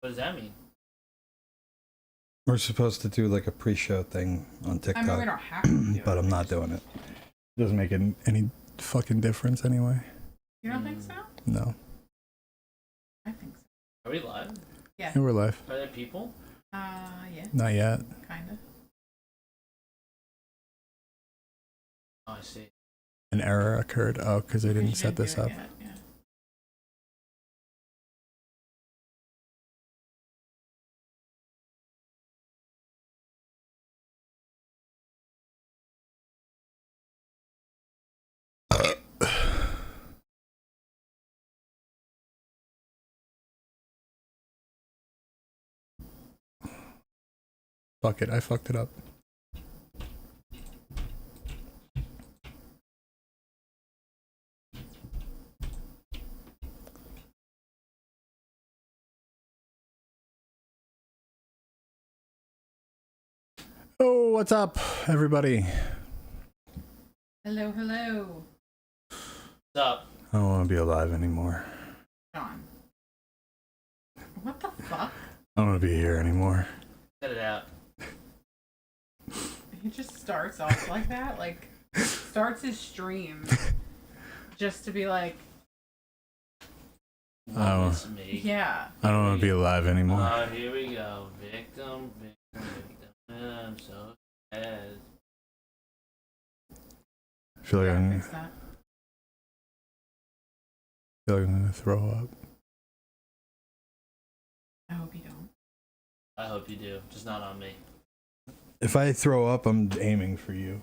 What does that mean? We're supposed to do like a pre-show thing on TikTok. I mean, we don't have to do but it. I'm not doing it. Doesn't make any fucking difference anyway. You don't think so? No. I think so. Are we live? Yeah. Yeah, we're live. Are there people? Yeah. Not yet. Kinda. Oh, I see. An error occurred. Oh, because they didn't set this up. Yeah. Fuck it, I fucked it up. Oh, what's up, everybody? Hello, hello. What's up? I don't want to be alive anymore. John. What the fuck? I don't want to be here anymore. Set it out. He just starts off like that, like starts his stream just to be like, Oh. It's me. yeah. I don't want to be alive anymore. Here we go. Victim. I'm so sad. I feel like Yeah, I'm fix that. gonna throw up. I hope you don't. I hope you do. Just not on me. If I throw up, I'm aiming for you.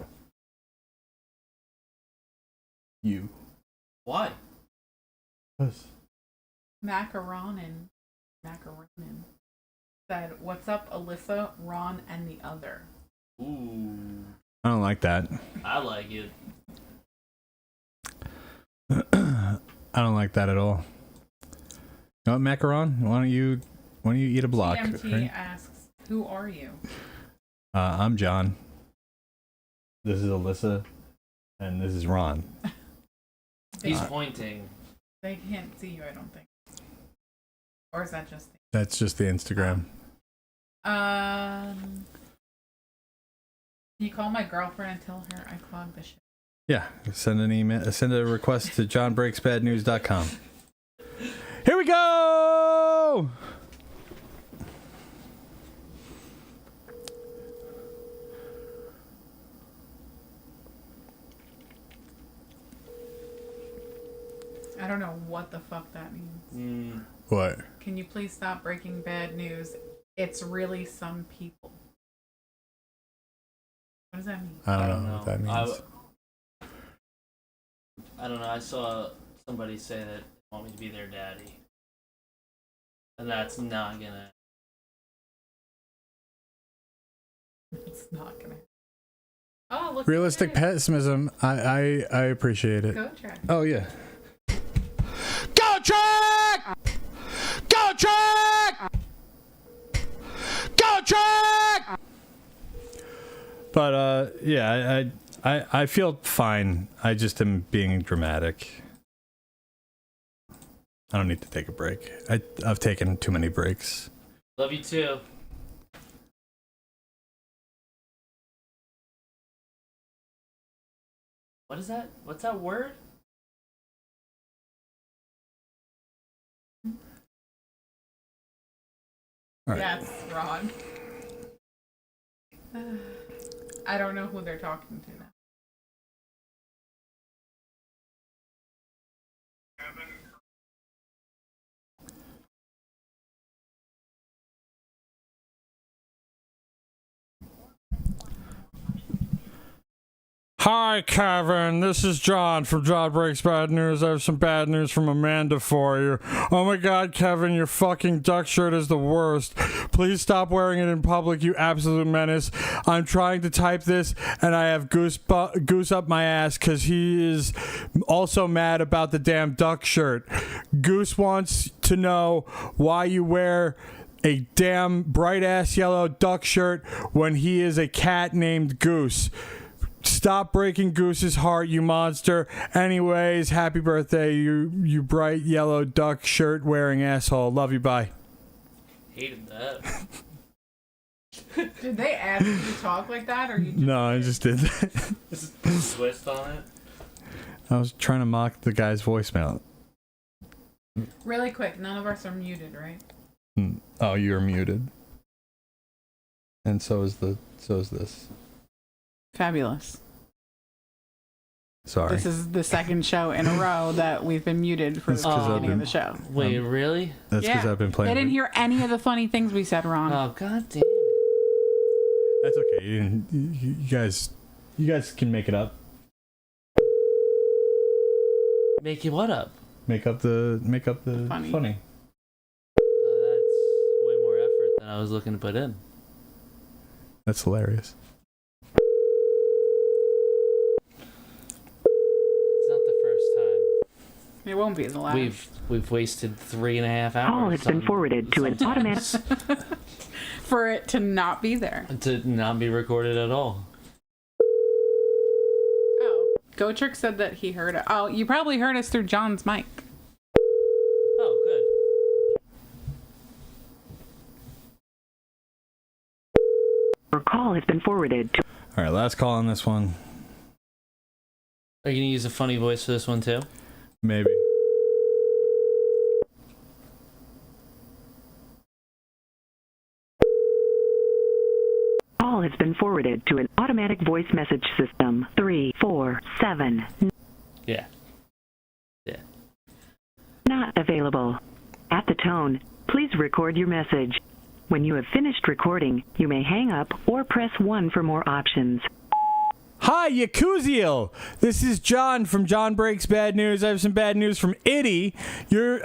You. Why? Yes. Macaronin said, "What's up, Alyssa, Ron, and the other?" Ooh. I don't like that. I like it. I don't like that at all. You know what, Macaron? Why don't you eat a block? TMT Right? asks, "Who are you?" I'm John. This is Alyssa, and this is Ron. He's pointing. They can't see you, I don't think. Or is that just? That's just the Instagram. Can you call my girlfriend and tell her I clogged the shit? Yeah, send an email. Send a request to johnbreaksbadnews.com. Here we go. I don't know what the fuck that means. What? Can you please stop breaking bad news? It's really some people. What does that mean? I don't know what that means. I don't know. I saw somebody say that they want me to be their daddy. And that's not gonna. It's not gonna. Oh, look. Realistic pessimism. I appreciate it. Go track. Oh yeah. Go track! Go track! Go track! But yeah, I feel fine. I just am being dramatic. I don't need to take a break. I've taken too many breaks. Love you too. What is that? What's that word? All right. Yes, Ron. I don't know who they're talking to now. Hi, Kevin. This is John from John Breaks Bad News. I have some bad news from Amanda for you. Oh my god, Kevin, your fucking duck shirt is the worst. Please stop wearing it in public, you absolute menace. I'm trying to type this, and I have goose up my ass because he is also mad about the damn duck shirt. Goose wants to know why you wear a damn bright-ass yellow duck shirt when he is a cat named Goose. Stop breaking Goose's heart, you monster. Anyways, happy birthday, you bright yellow duck shirt wearing asshole. Love you, bye. hated that. Did they ask you to talk like that, or you? No, I just did that. Just twist on it. I was trying to mock the guy's voicemail. Really quick, none of us are muted, right? Oh, you're muted. And so is this. Fabulous. Sorry. This is the second show in a row that we've been muted for the That's 'cause I've beginning of been- the show. Wait, really? That's because I've been playing. They didn't hear any of the funny things we said, Ron. Oh, god damn it. That's okay. You guys can make it up. Make you what up? Make up the funny. That's way more effort than I was looking to put in. That's hilarious. It's not the first time. It won't be the last. We've wasted 3.5 hours. Call has been forwarded to an automatic. For it to not be there. To not be recorded at all. Oh. Gotrick said that he heard it. Oh, you probably heard us through John's mic. Oh, good. Your call has been forwarded to. All right, last call on this one. Are you gonna use a funny voice for this one too? Maybe. Call has been forwarded to an automatic voice message system. 347. Yeah. Not available. At the tone, please record your message. When you have finished recording, you may hang up or press 1 for more options. Hi, Yakuziel. This is John from John Breaks Bad News. I have some bad news from Itty. Your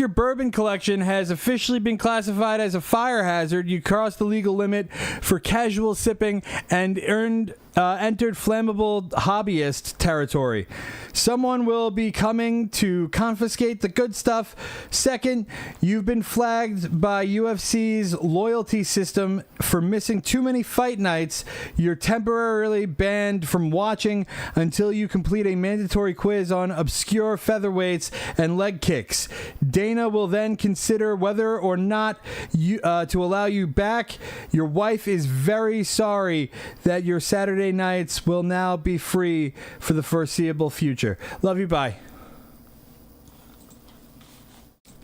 bourbon collection has officially been classified as a fire hazard. You crossed the legal limit for casual sipping and entered flammable hobbyist territory. Someone will be coming to confiscate the good stuff. Second, you've been flagged by UFC's loyalty system for missing too many fight nights. You're temporarily banned from watching until you complete a mandatory quiz on obscure featherweights and leg kicks. Dana will then consider whether or not to allow you back. Your wife is very sorry that your Saturday nights will now be free for the foreseeable future. Love you, bye.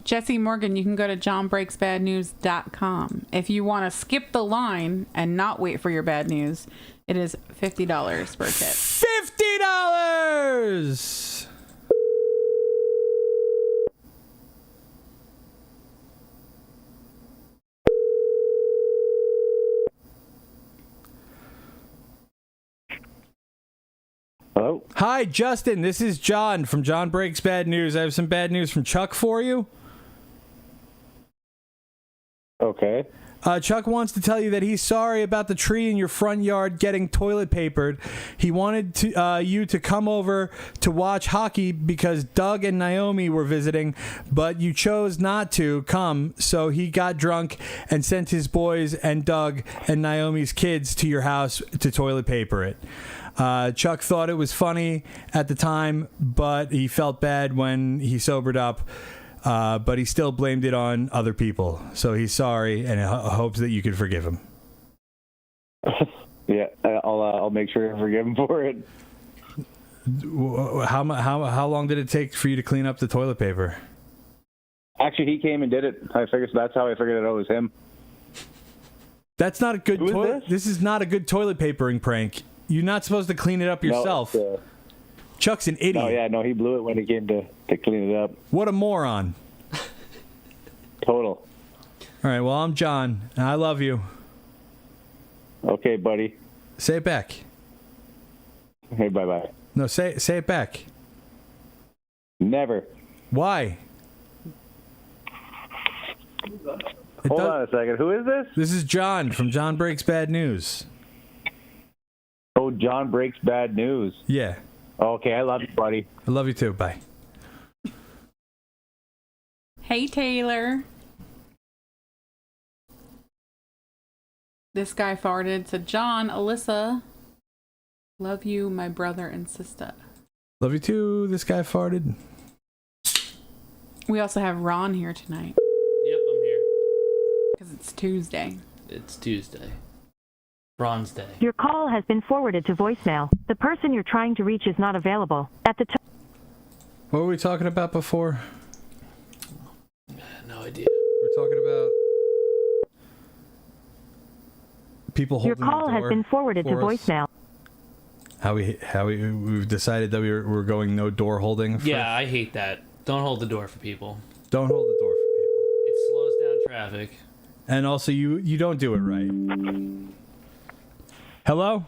Jesse Morgan, you can go to johnbreaksbadnews.com. If you want to skip the line and not wait for your bad news, it is $50 per tip. $50! Hello? Hi, Justin. This is John from John Breaks Bad News. I have some bad news from Chuck for you. Okay. Chuck wants to tell you that he's sorry about the tree in your front yard getting toilet papered. He wanted you to come over to watch hockey because Doug and Naomi were visiting, but you chose not to come, so he got drunk and sent his boys and Doug and Naomi's kids to your house to toilet paper it. Chuck thought it was funny at the time, but he felt bad when he sobered up. But he still blamed it on other people. So he's sorry and hopes that you can forgive him. Yeah, I'll make sure to forgive him for it. How long did it take for you to clean up the toilet paper? Actually, he came and did it. That's how I figured it was him. That's not a good Who is toilet. this? This is not a good toilet papering prank. You're not supposed to clean it up yourself. No, Chuck's an idiot. oh, yeah, no, he blew it when he came to clean it up. What a moron. Total. All right, well, I'm John, and I love you. Okay, buddy. Say it back. Hey, bye-bye. No, say it back. Never. Why? Hold on a second. Who is this? This is John from John Breaks Bad News. Oh, John Breaks Bad News. Yeah. Okay, I love you, buddy. I love you too. Bye. Hey, Taylor. This guy farted to John, Alyssa. Love you, my brother and sister. Love you too. This guy farted. We also have Ron here tonight. Yep, I'm here. Because it's Tuesday. It's Tuesday. Bronze Day. Your call has been forwarded to voicemail. The person you're trying to reach is not available. At the time. What were we talking about before? No idea. We're talking about people Your holding call the has door been forwarded to for us. voicemail. We've decided that we're going no door holding. Yeah, I hate that. Don't hold the door for people. Don't hold the door for people. It slows down traffic. And also, you don't do it right. Hello?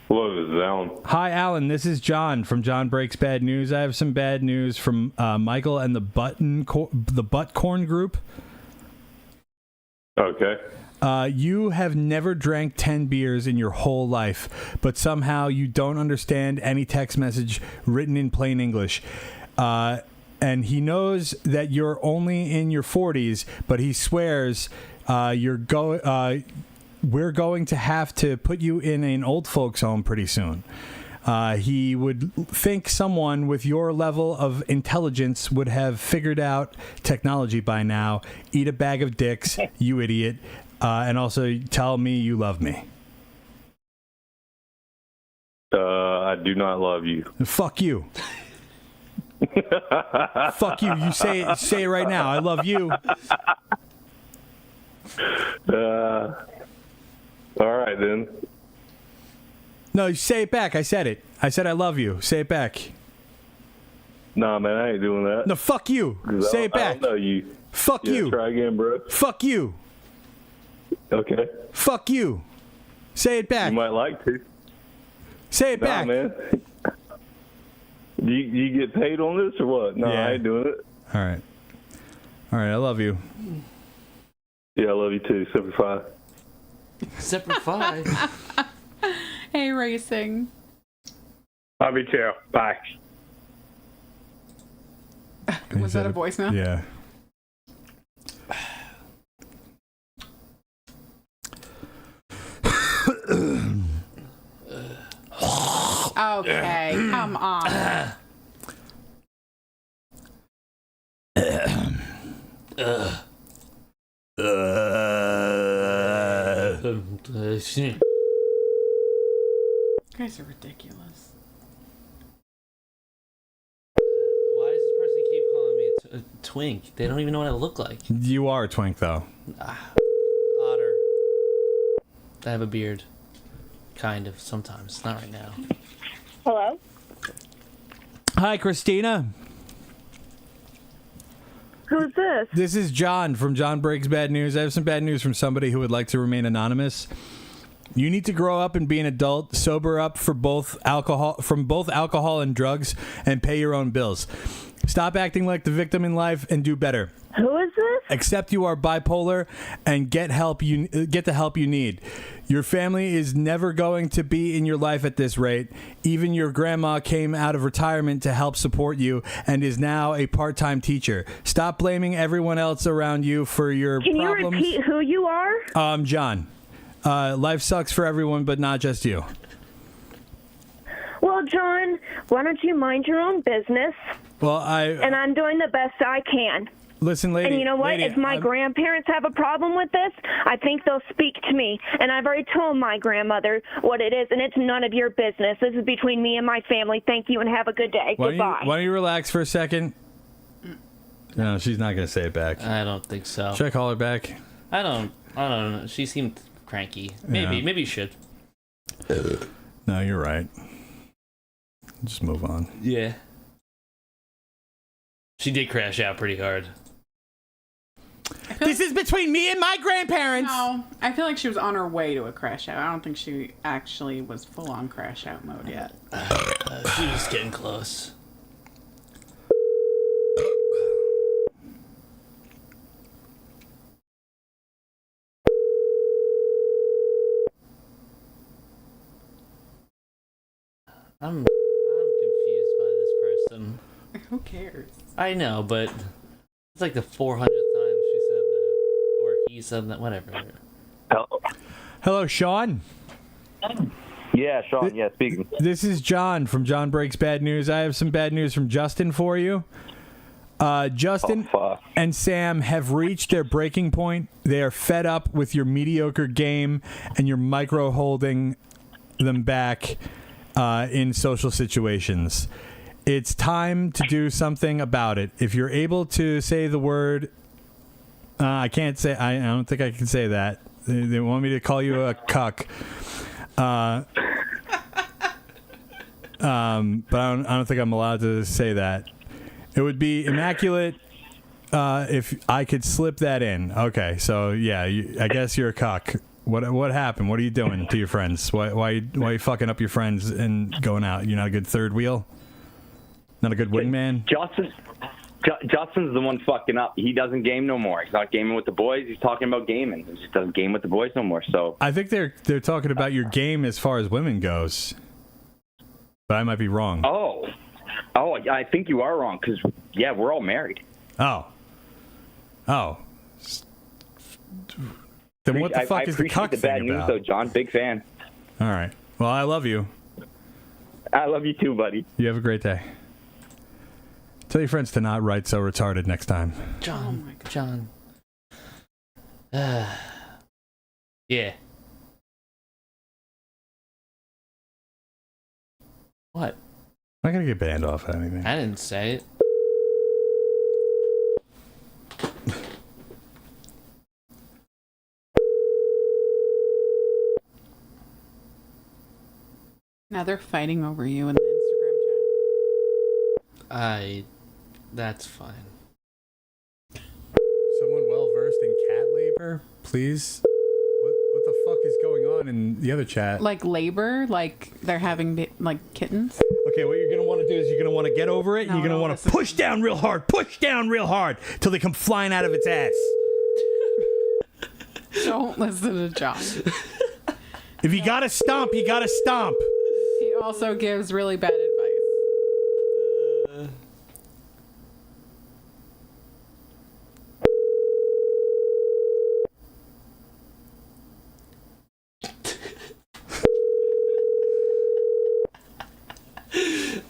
Hello, this is Alan. Hi, Alan. This is John from John Breaks Bad News. I have some bad news from Michael and the Butt Corn Group. Okay. You have never drank 10 beers in your whole life, but somehow you don't understand any text message written in plain English. And he knows that you're only in your 40s, but he swears we're going to have to put you in an old folks home pretty soon. He would think someone with your level of intelligence would have figured out technology by now. Eat a bag of dicks, you idiot. And also tell me you love me. I do not love you. Fuck you. Fuck you. You say it right now. I love you. All right, then. No, you say it back. I said it. I said I love you. Say it back. Nah, man, I ain't doing that. No, fuck you. Say it back. I don't know you. Fuck you. Try again, bro. Fuck you. Okay. Fuck you. Say it back. You might like to. Say it back. man. You get paid on this or what? No, Yeah. I ain't doing it. All right. I love you. Yeah, I love you too. 75. Separate 5. Hey, racing. Love you too. Bye. Was that a voicemail? Yeah. Okay, come on. You guys are ridiculous. Why does this person keep calling me a twink? They don't even know what I look like. You are a twink, though. Otter. I have a beard. Kind of, sometimes. Not right now. Hello? Hi, Christina. Who's this? This is John from John Breaks Bad News. I have some bad news from somebody who would like to remain anonymous. You need to grow up and be an adult, sober up from both alcohol and drugs, and pay your own bills. Stop acting like the victim in life and do better. Who is this? Accept you are bipolar and get the help you need. Your family is never going to be in your life at this rate. Even your grandma came out of retirement to help support you and is now a part-time teacher. Stop blaming everyone else around you for your Can problems. you repeat who you are? John. Life sucks for everyone, but not just you. Well, John, why don't you mind your own business? Well, And I'm doing the best I can. Listen, lady. And you know what? Lady, if my grandparents have a problem with this, I think they'll speak to me. And I've already told my grandmother what it is, and it's none of your business. This is between me and my family. Thank you, and have a good day. Goodbye. Why don't you relax for a second? No, she's not going to say it back. I don't think so. Should I call her back? I don't know. She seemed cranky. Maybe you should. No, you're right. Just move on. Yeah. She did crash out pretty hard. This is between me and my grandparents. No, I feel like she was on her way to a crash out. I don't think she actually was full on crash out mode yet. She was getting close. I'm confused by this person. Who cares? I know, but it's like the 400th time she said that, or he said that. Whatever. Hello, Sean. Yeah, Sean. Yeah, speaking. This is John from John Breaks Bad News. I have some bad news from Justin for you. Justin and Sam have reached their breaking point. They are fed up with your mediocre game and your micro holding them back in social situations. It's time to do something about it. If you're able to say the word, I can't say. I don't think I can say that. They want me to call you a cuck. But I don't think I'm allowed to say that. It would be immaculate if I could slip that in. Okay, so yeah, I guess you're a cuck. What happened? What are you doing to your friends? Why you fucking up your friends and going out? You're not a good third wheel? Not a good wingman? Justin's the one fucking up. He doesn't game no more. He's not gaming with the boys. He's talking about gaming. He just doesn't game with the boys no more. So I think they're talking about your game as far as women goes. But I might be wrong. Oh, I think you are wrong because, yeah, we're all married. Oh. Then what the fuck is the cuck the bad thing news, about? though, John. Big fan. All right. Well, I love you. I love you too, buddy. You have a great day. Tell your friends to not write so retarded next time. John. Yeah. What? I'm not going to get banned off of anything. I didn't say it. Now they're fighting over you in the Instagram chat. That's fine. Someone well versed in cat labor, please. What the fuck is going on in the other chat? Like labor, like they're having like kittens. Okay, what you're gonna want to do is you're gonna want to get over it, and you're gonna want to push down real hard, till they come flying out of its ass. Don't listen to John. If you gotta stomp, you gotta stomp. He also gives really bad advice.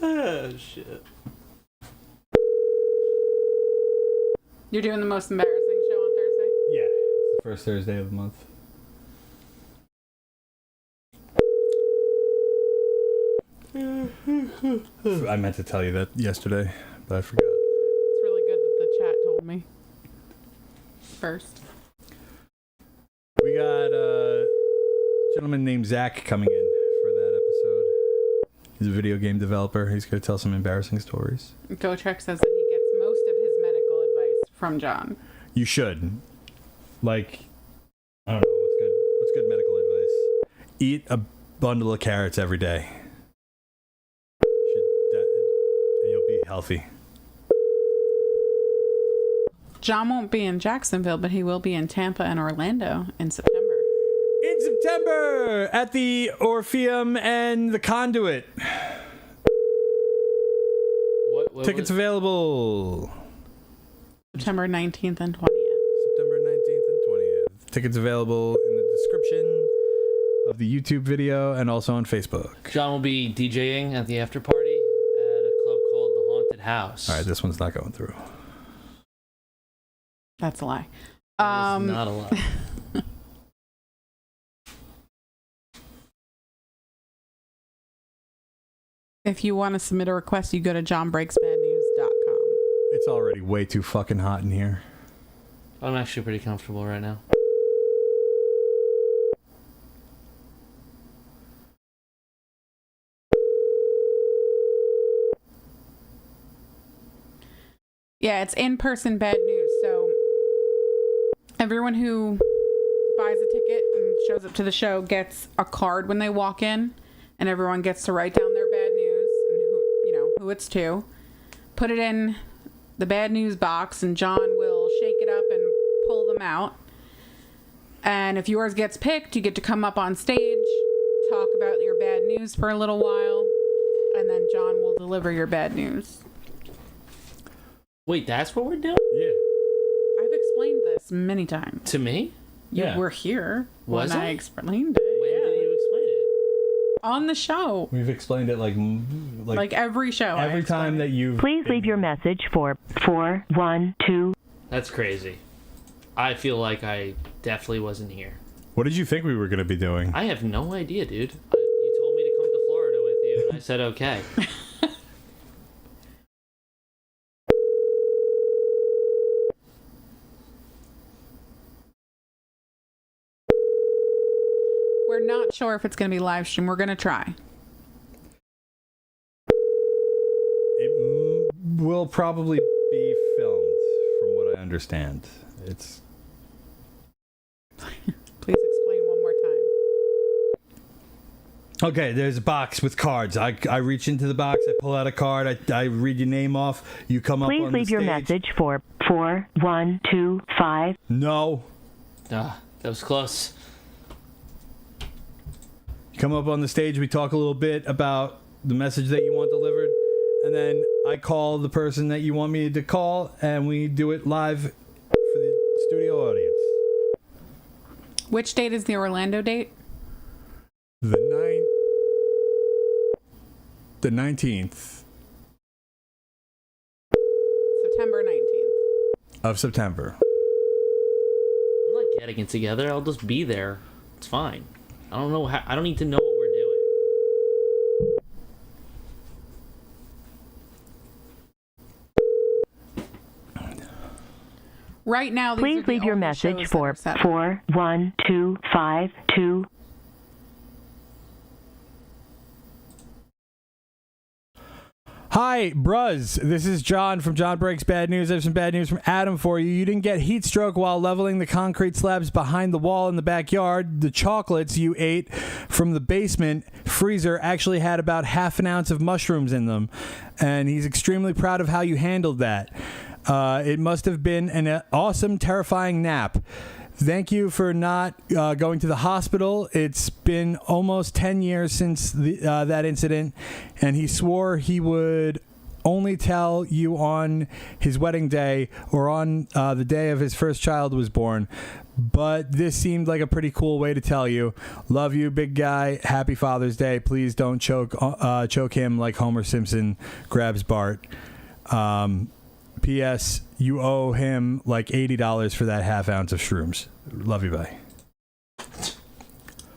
Oh, shit. You're doing the most embarrassing show on Thursday? Yeah, it's the first Thursday of the month. I meant to tell you that yesterday, but I forgot. It's really good that the chat told me first. We got a gentleman named Zach coming in for that episode. He's a video game developer. He's going to tell some embarrassing stories. GoTrek says that he gets most of his medical advice from John. You should. Like, I don't know, what's good? What's good medical advice? Eat a bundle of carrots every day. And you'll be healthy. John won't be in Jacksonville, but he will be in Tampa and Orlando in September. In September at the Orpheum and the Conduit. What Tickets available. September 19th and 20th. September 19th and 20th. Tickets available in the description of the YouTube video and also on Facebook. John will be DJing at the after party at a club called The Haunted House. All right, this one's not going through. That's a lie. That is not a lie. If you want to submit a request, you go to johnbreaksbadnews.com. It's already way too fucking hot in here. I'm actually pretty comfortable right now. Yeah, it's in-person bad news. So everyone who buys a ticket and shows up to the show gets a card when they walk in, and everyone gets to write down their bad news and who it's to. Put it in the bad news box, and John will shake it up and pull them out. And if yours gets picked, you get to come up on stage, talk about your bad news for a little while, and then John will deliver your bad news. Wait, that's what we're doing? Yeah. I've explained this many times. To me? You were here Was when I? I explained it. When did you explain it? On the show. We've explained it like every show. Every time that you. Please leave your message for 412. That's crazy. I feel like I definitely wasn't here. What did you think we were going to be doing? I have no idea, dude. You told me to come to Florida with you, and I said okay. We're not sure if it's going to be live stream. We're going to try. It will probably be filmed, from what I understand. It's. Please explain one more time. Okay, there's a box with cards. I reach into the box, I pull out a card, I read your name off, you come up on the stage. Please leave your message for 4125. No. That was close. You come up on the stage, we talk a little bit about the message that you want delivered, and then I call the person that you want me to call, and we do it live for the studio audience. Which date is the Orlando date? The 19th. September 19th. Of September. I'm not getting it together. I'll just be there. It's fine. I don't know how. I don't need to know what we're doing. Right now, please leave your message for 41252. Hi, bruz. This is John from John Breaks Bad News. I have some bad news from Adam for you. You didn't get heat stroke while leveling the concrete slabs behind the wall in the backyard. The chocolates you ate from the basement freezer actually had about half an ounce of mushrooms in them, and he's extremely proud of how you handled that. It must have been an awesome, terrifying nap. Thank you for not going to the hospital. It's been almost 10 years since that incident, and he swore he would only tell you on his wedding day or on the day of his first child was born. But this seemed like a pretty cool way to tell you. Love you, big guy. Happy Father's Day. Please don't choke him like Homer Simpson grabs Bart. P.S. You owe him like $80 for that half ounce of shrooms. Love you, bye.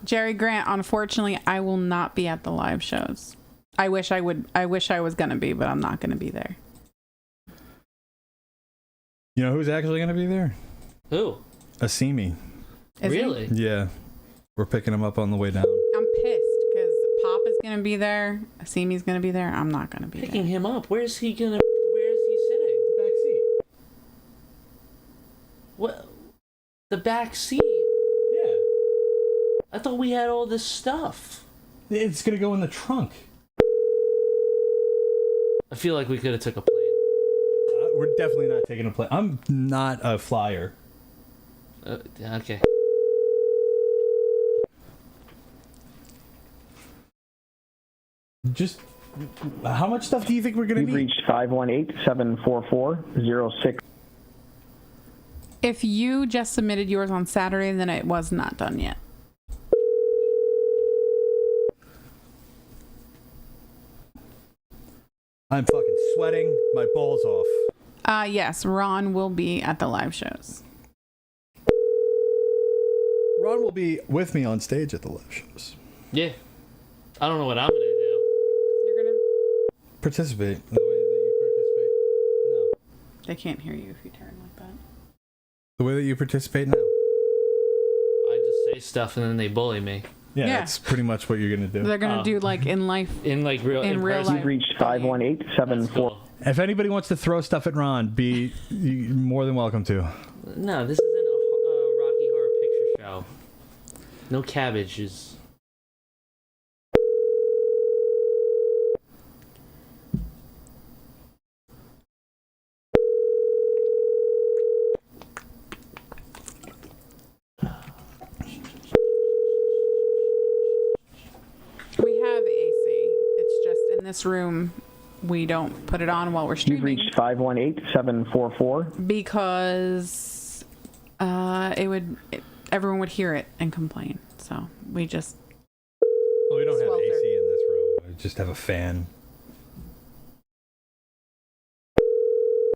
Jerry Grant, unfortunately, I will not be at the live shows. I wish I would. I wish I was going to be, but I'm not going to be there. You know who's actually going to be there? Who? Asimi. Really? Yeah. We're picking him up on the way down. I'm pissed because Pop is going to be there. Asimi's going to be there. I'm not going to be Picking there. him up? Where's he sitting? Back seat. What? The back seat? Yeah. I thought we had all this stuff. It's going to go in the trunk. I feel like we could have took a plane. We're definitely not taking a plane. I'm not a flyer. Okay. Just, how much stuff do you think we're going to need? You've reached 518-744-06. If you just submitted yours on Saturday, then it was not done yet. I'm fucking sweating my balls off. Yes, Ron will be at the live shows. Ron will be with me on stage at the live shows. Yeah. I don't know what I'm going to do. You're going to... Participate the way that you participate now. They can't hear you if you turn like that. The way that you participate now. I just say stuff and then they bully me. Yeah, Yeah. that's pretty much what you're going to do. They're going to do like in life. In like real real life. You've reached 518-74. If anybody wants to throw stuff at Ron, be more than welcome to. No, this isn't a Rocky Horror Picture Show. No cabbages. We have AC. It's just in this room. We don't put it on while we're You've streaming reached 518-744. because everyone would hear it and complain. So we just Well, we don't have swelter. AC just have a fan.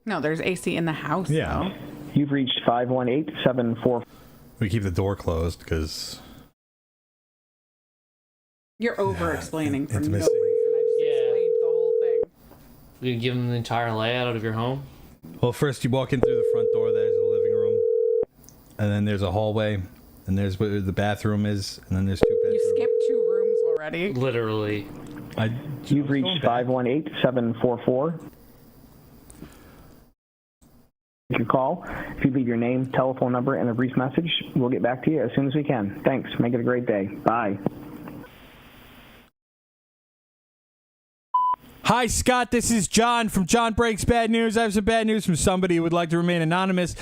No, there's AC in the house. Yeah. Though. You've reached 518-74. We keep the door closed because You're over-explaining for no reason. I intimacy. just explained the whole thing. You can give them the entire layout of your home. Well, first you walk in through the front door. There's a living room, and then there's a hallway, and there's where the bathroom is, and then there's 2 bedrooms. You skipped 2 rooms already. Literally. You've reached 518-744. Your call. If you leave your name, telephone number, and a brief message, we'll get back to you as soon as we can. Thanks. Make it a great day. Bye. Hi, Scott. This is John from John Breaks Bad News. I have some bad news from somebody who would like to remain anonymous.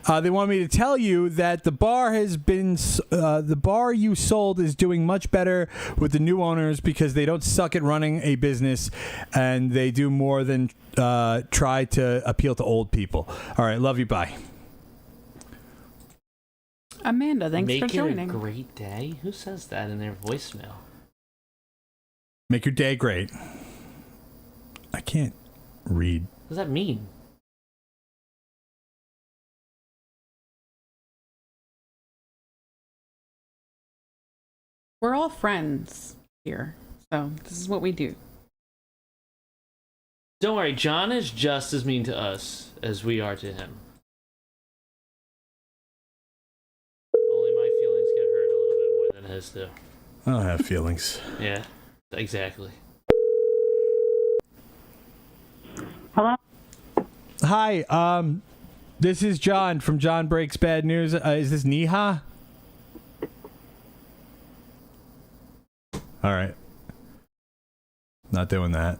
They want me to tell you that the bar you sold is doing much better with the new owners because they don't suck at running a business and they do more than try to appeal to old people. All right. Love you. Bye. Amanda, thanks for Make it joining. a great day? Who says that in their voicemail? Make your day great. I can't read. What does that mean? We're all friends here, so this is what we do. Don't worry, John is just as mean to us as we are to him. Only my feelings get hurt a little bit more than his do. I don't have feelings. Yeah, exactly. Hello? Hi, this is John from John Breaks Bad News. Is this Neha? All right. Not doing that.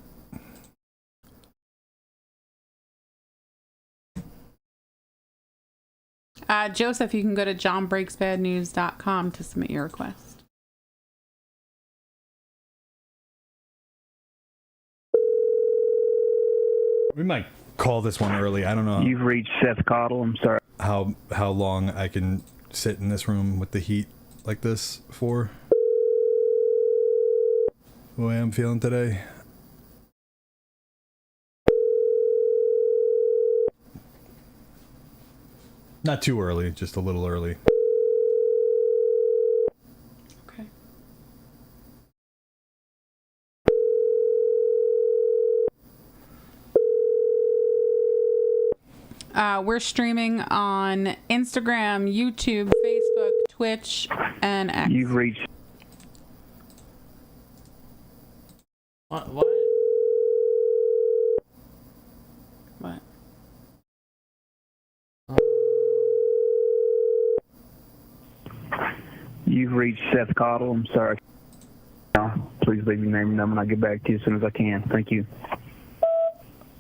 Joseph, you can go to johnbreaksbadnews.com to submit your request. We might call this one early. I don't know You've reached Seth Cottle. I'm sorry. how long I can sit in this room with the heat like this for. The way I'm feeling today. Not too early, just a little early. Okay. We're streaming on Instagram, YouTube, Facebook, Twitch, and X. You've reached. What? What? You've reached Seth Cottle. I'm sorry. Please leave your name and number, and I'll get back to you as soon as I can. Thank you.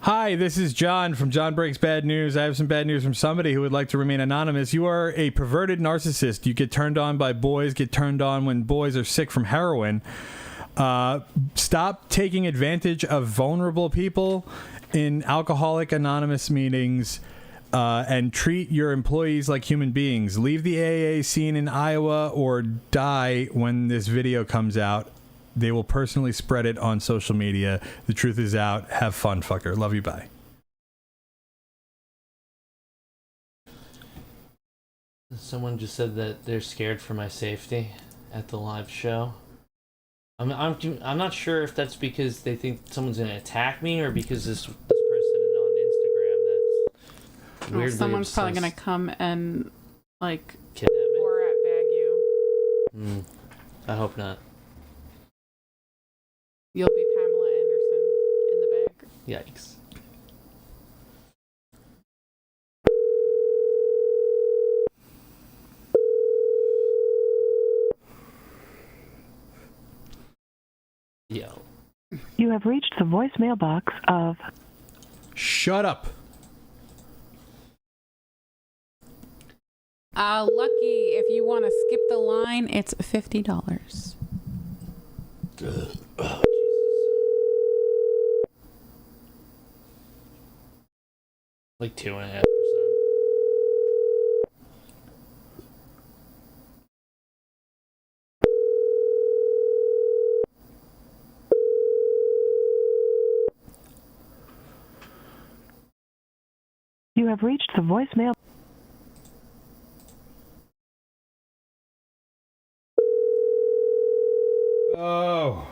Hi, this is John from John Breaks Bad News. I have some bad news from somebody who would like to remain anonymous. You are a perverted narcissist. You get turned on by boys, get turned on when boys are sick from heroin. Stop taking advantage of vulnerable people in Alcoholic Anonymous meetings and treat your employees like human beings. Leave the AA scene in Iowa or die when this video comes out. They will personally spread it on social media. The truth is out. Have fun, fucker. Love you. Bye. Someone just said that they're scared for my safety at the live show. I'm not sure if that's because they think someone's gonna attack me or because this person on Instagram that's weirdly someone's probably obsessed. gonna come and like Kidnap me? Borat bag you. I hope not. You'll be Pamela Anderson in the bag. Yikes. Yo. You have reached the voicemail box of... Shut up. Lucky, if you want to skip the line, it's $50. Oh, Jesus. Like 2.5%. have reached the voicemail. Oh.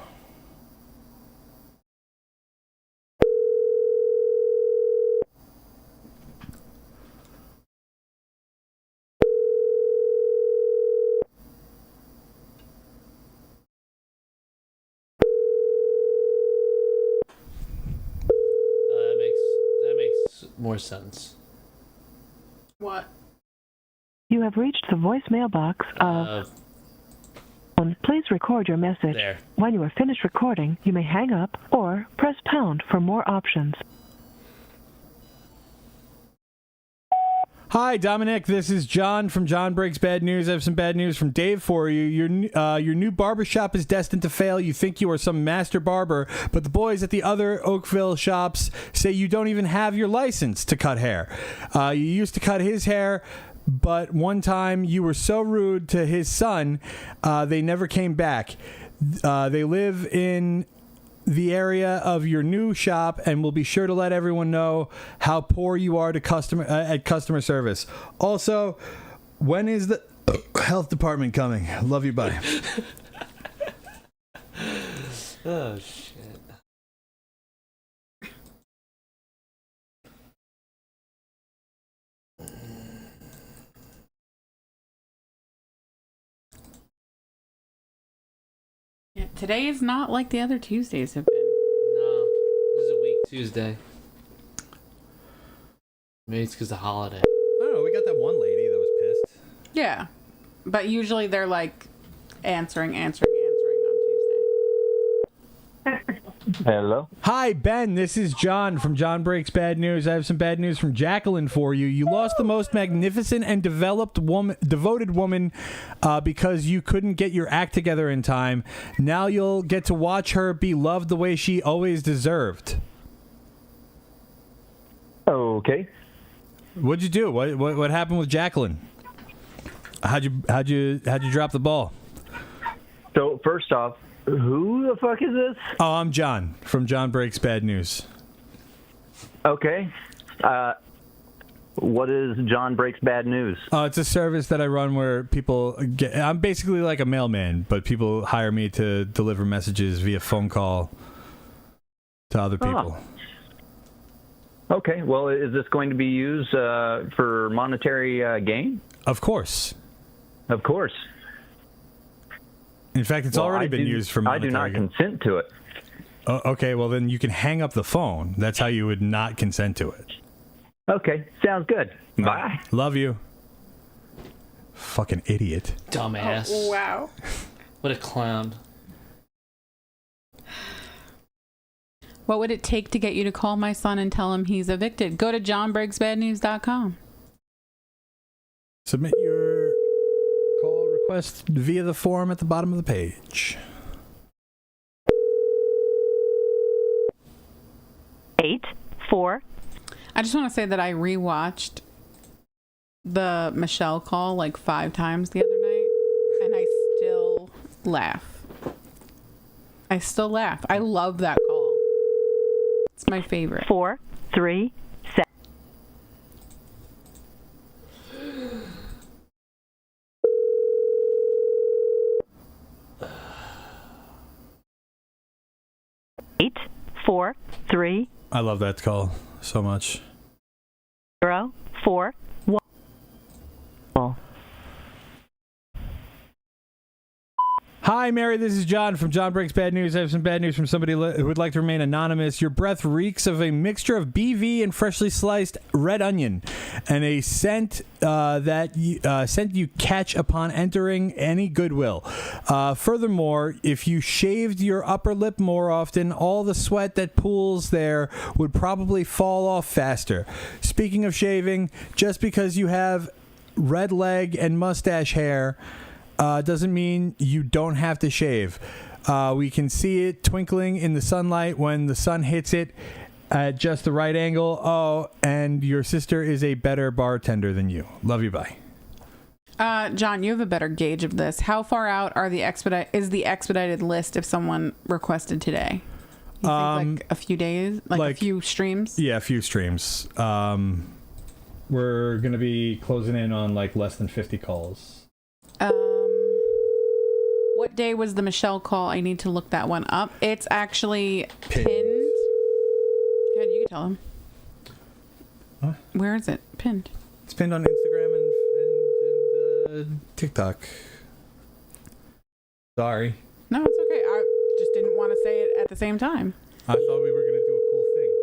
That makes more sense. What? You have reached the voicemail box of... Please record your message. There. When you are finished recording, you may hang up or press pound for more options. Hi, Dominic. This is John from John Breaks Bad News. I have some bad news from Dave for you. Your new barbershop is destined to fail. You think you are some master barber, but the boys at the other Oakville shops say you don't even have your license to cut hair. You used to cut his hair, but one time you were so rude to his son, they never came back. They live in the area of your new shop and will be sure to let everyone know how poor you are to customer service. Also, when is the health department coming? Love you, bye. Oh shit. Yeah, today is not like the other Tuesdays have been. No, this is a weak Tuesday. Maybe it's because of the holiday. I don't know. We got that one lady that was pissed. Yeah, but usually they're like answering on Tuesday. Hello. Hi, Ben. This is John from John Breaks Bad News. I have some bad news from Jacqueline for you. You lost the most magnificent and devoted woman because you couldn't get your act together in time. Now you'll get to watch her be loved the way she always deserved. Okay. What'd you do? What happened with Jacqueline? How'd you drop the ball? So first off, who the fuck is this? Oh, I'm John from John Breaks Bad News. Okay. What is John Breaks Bad News? It's a service that I run where people get... I'm basically like a mailman, but people hire me to deliver messages via phone call to other people. Okay. Well, is this going to be used for monetary gain? Of course. Of course. In fact, it's already been used for monetary I do not consent to it. Okay, well then you can hang up the phone. That's how you would not consent to it. Okay, sounds good. Bye. Love you. Fucking idiot. Dumbass. Oh, wow. What a clown. What would it take to get you to call my son and tell him he's evicted? Go to johnbreaksbadnews.com. Submit your call request via the form at the bottom of the page. 8-4. I just want to say that I rewatched the Michelle call like 5 times the other night, and I still laugh. I love that call. It's my favorite. 4, 3, 7. Eight, 4, 3. I love that call so much. 0, 4, 1. Hi, Mary. This is John from John Breaks Bad News. I have some bad news from somebody who would like to remain anonymous. Your breath reeks of a mixture of BV and freshly sliced red onion, and a scent scent you catch upon entering any Goodwill. Furthermore, if you shaved your upper lip more often, all the sweat that pools there would probably fall off faster. Speaking of shaving, just because you have red leg and mustache hair doesn't mean you don't have to shave. We can see it twinkling in the sunlight when the sun hits it at just the right angle. Oh, and your sister is a better bartender than you. Love you, bye. John, you have a better gauge of this. How far out are is the expedited list if someone requested today? You think like a few days, like a few streams? Yeah, a few streams. we're gonna be closing in on like less than 50 calls. What day was the Michelle call? I need to look that one up. It's actually pinned. Good, you can tell him. What? Where is it pinned? It's pinned on Instagram and TikTok. Sorry. No, it's okay. I just didn't want to say it at the same time. I thought we were gonna do a cool thing.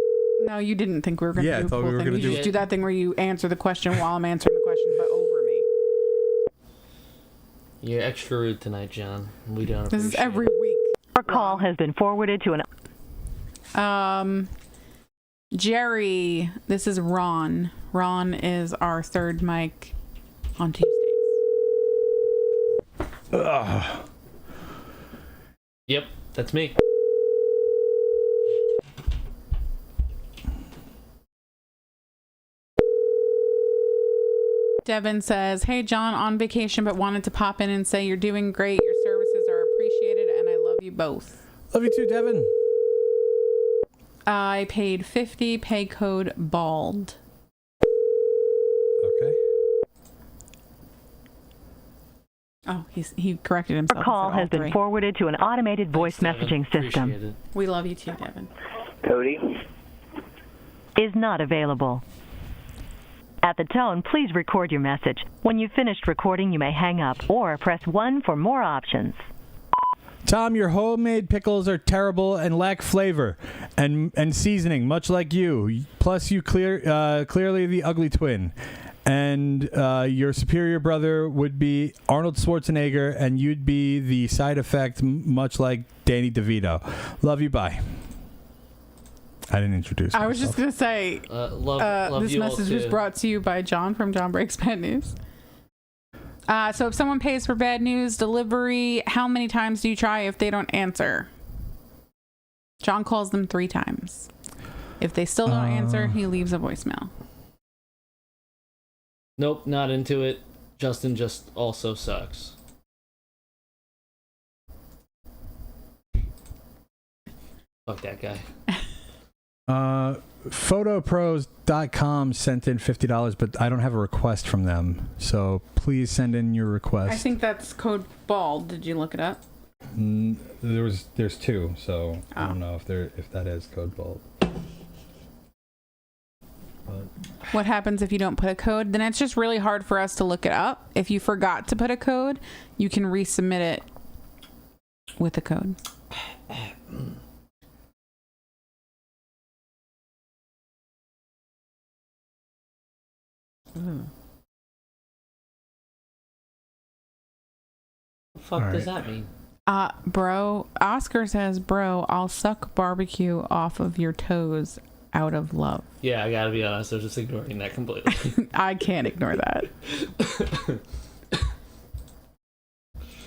No, you didn't think we were going to do a cool we were thing. gonna You just do that thing where you answer the question while I'm answering the question, but over me. You're extra rude tonight, John. We don't This appreciate is every week. Your call has been forwarded to an... Jerry, this is Ron. Ron is our third mic on Tuesdays. Ugh. Yep, that's me. Devin says, hey, John, on vacation, but wanted to pop in and say you're doing great. Your services are appreciated, and I love you both. Love you too, Devin. I paid $50, pay code BALD. Okay. Oh, he corrected himself. Your call has been forwarded to an automated voice messaging system. Appreciate it. We love you too, Devin. Cody? Is not available. At the tone, please record your message. When you've finished recording, you may hang up or press 1 for more options. Tom, your homemade pickles are terrible and lack flavor and seasoning, much like you. Plus, you clearly the ugly twin. And your superior brother would be Arnold Schwarzenegger, and you'd be the side effect, much like Danny DeVito. Love you, bye. I didn't introduce myself. I was just going to say, love this you all message was too. brought to you by John from John Breaks Bad News. So if someone pays for bad news delivery, how many times do you try if they don't answer? John calls them 3 times. If they still don't answer, he leaves a voicemail. Nope, not into it. Justin just also sucks. Fuck that guy. Photopros.com sent in $50, but I don't have a request from them. So please send in your request. I think that's code BALD. Did you look it up? There's 2, so I don't know if that is code bold. What happens if you don't put a code? Then it's just really hard for us to look it up. If you forgot to put a code, you can resubmit it with a code. What the fuck does that mean? Bro, Oscar says, bro, I'll suck barbecue off of your toes out of love. Yeah, I gotta be honest, I was just ignoring that completely. I can't ignore that.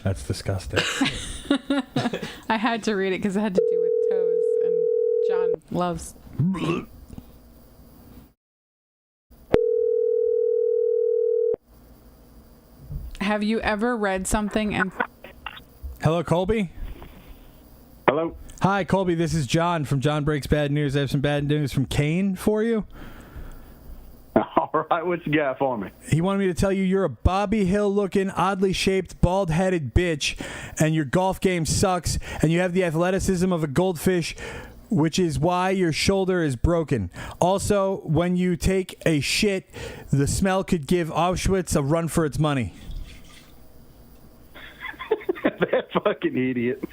That's disgusting. I had to read it because it had to do with toes, and John loves. Have you ever read something and... Hello, Colby? Hello? Hi, Colby. This is John from John Breaks Bad News. I have some bad news from Kane for you. All right, what you got for me? He wanted me to tell you you're a Bobby Hill-looking, oddly shaped, bald-headed bitch, and your golf game sucks, and you have the athleticism of a goldfish, which is why your shoulder is broken. Also, when you take a shit, the smell could give Auschwitz a run for its money. That fucking idiot.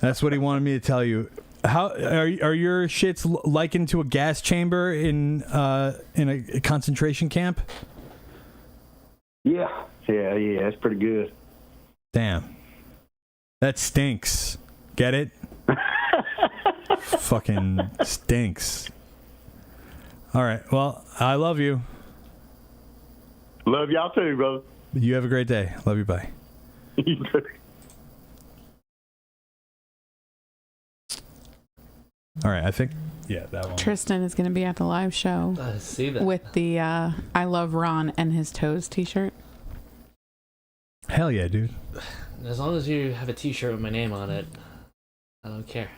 That's what he wanted me to tell you. How are your shits likened to a gas chamber in a concentration camp? Yeah, that's pretty good. Damn. That stinks. Get it? Fucking stinks. All right. Well, I love you. Love y'all too, brother. You have a great day. Love you. Bye. You too. All right. I think, yeah, that one. Tristan is going to be at the live show I see that. with the I Love Ron and His Toes t-shirt. Hell yeah, dude. As long as you have a t-shirt with my name on it, I don't care.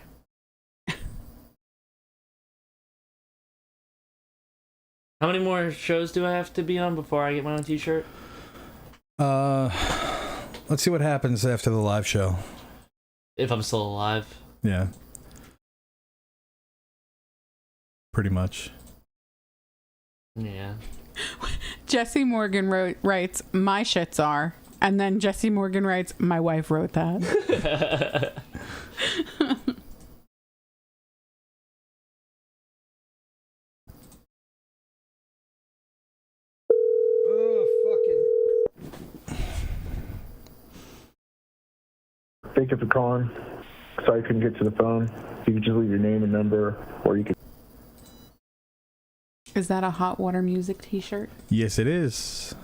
How many more shows do I have to be on before I get my own t-shirt? Let's see what happens after the live show. If I'm still alive. Yeah. Pretty much. Yeah. Jesse Morgan writes, my shits are. And then Jesse Morgan writes, my wife wrote that. Thank you for calling. Sorry I couldn't get to the phone. You could just leave your name and number, or you could. Is that a Hot Water Music t-shirt? Yes, it is.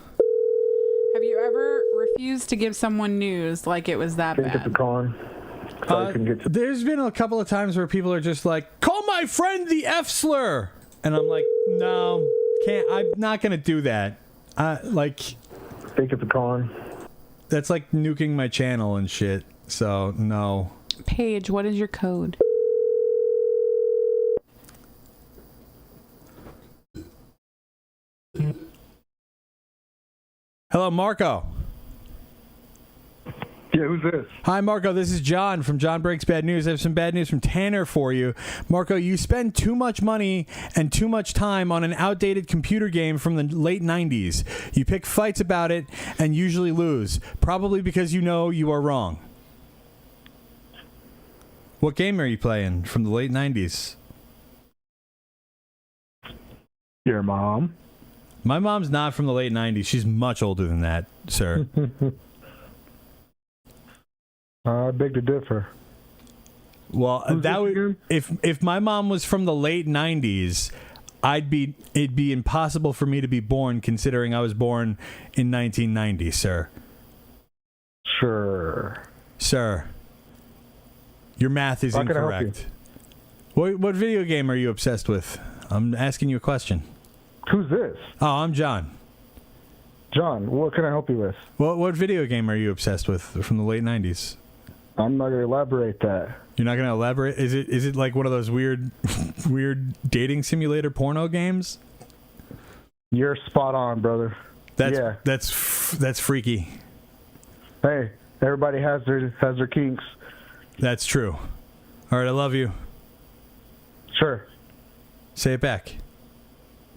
Have you ever refused to give someone news like it was that Thank you for bad? calling. Sorry I couldn't get to. There's been a couple of times where people are just like, call my friend the F-slur! And I'm like, no, can't. I'm not going to do that. Like... Thank you for calling. That's like nuking my channel and shit. So, no. Paige, what is your code? Hello, Marco. Yeah, who's this? Hi, Marco. This is John from John Breaks Bad News. I have some bad news from Tanner for you. Marco, you spend too much money and too much time on an outdated computer game from the late 90s. You pick fights about it and usually lose, probably because you know you are wrong. What game are you playing from the late 90s? Your mom. My mom's not from the late 90s. She's much older than that, sir. I beg to differ. Well, that would if my mom was from the late 90s, it'd be impossible for me to be born considering I was born in 1990, sir. Sure. Sir. Your math is How can I help incorrect. What video game are you obsessed with? I'm asking you a question. Who's this? Oh, I'm John. John, what can I help you with? What video game are you obsessed with from the late 90s? I'm not going to elaborate that. You're not going to elaborate? Is it like one of those weird dating simulator porno games? You're spot on, brother. That's freaky. Hey, everybody has their kinks. That's true. All right, I love you. Sure. Say it back.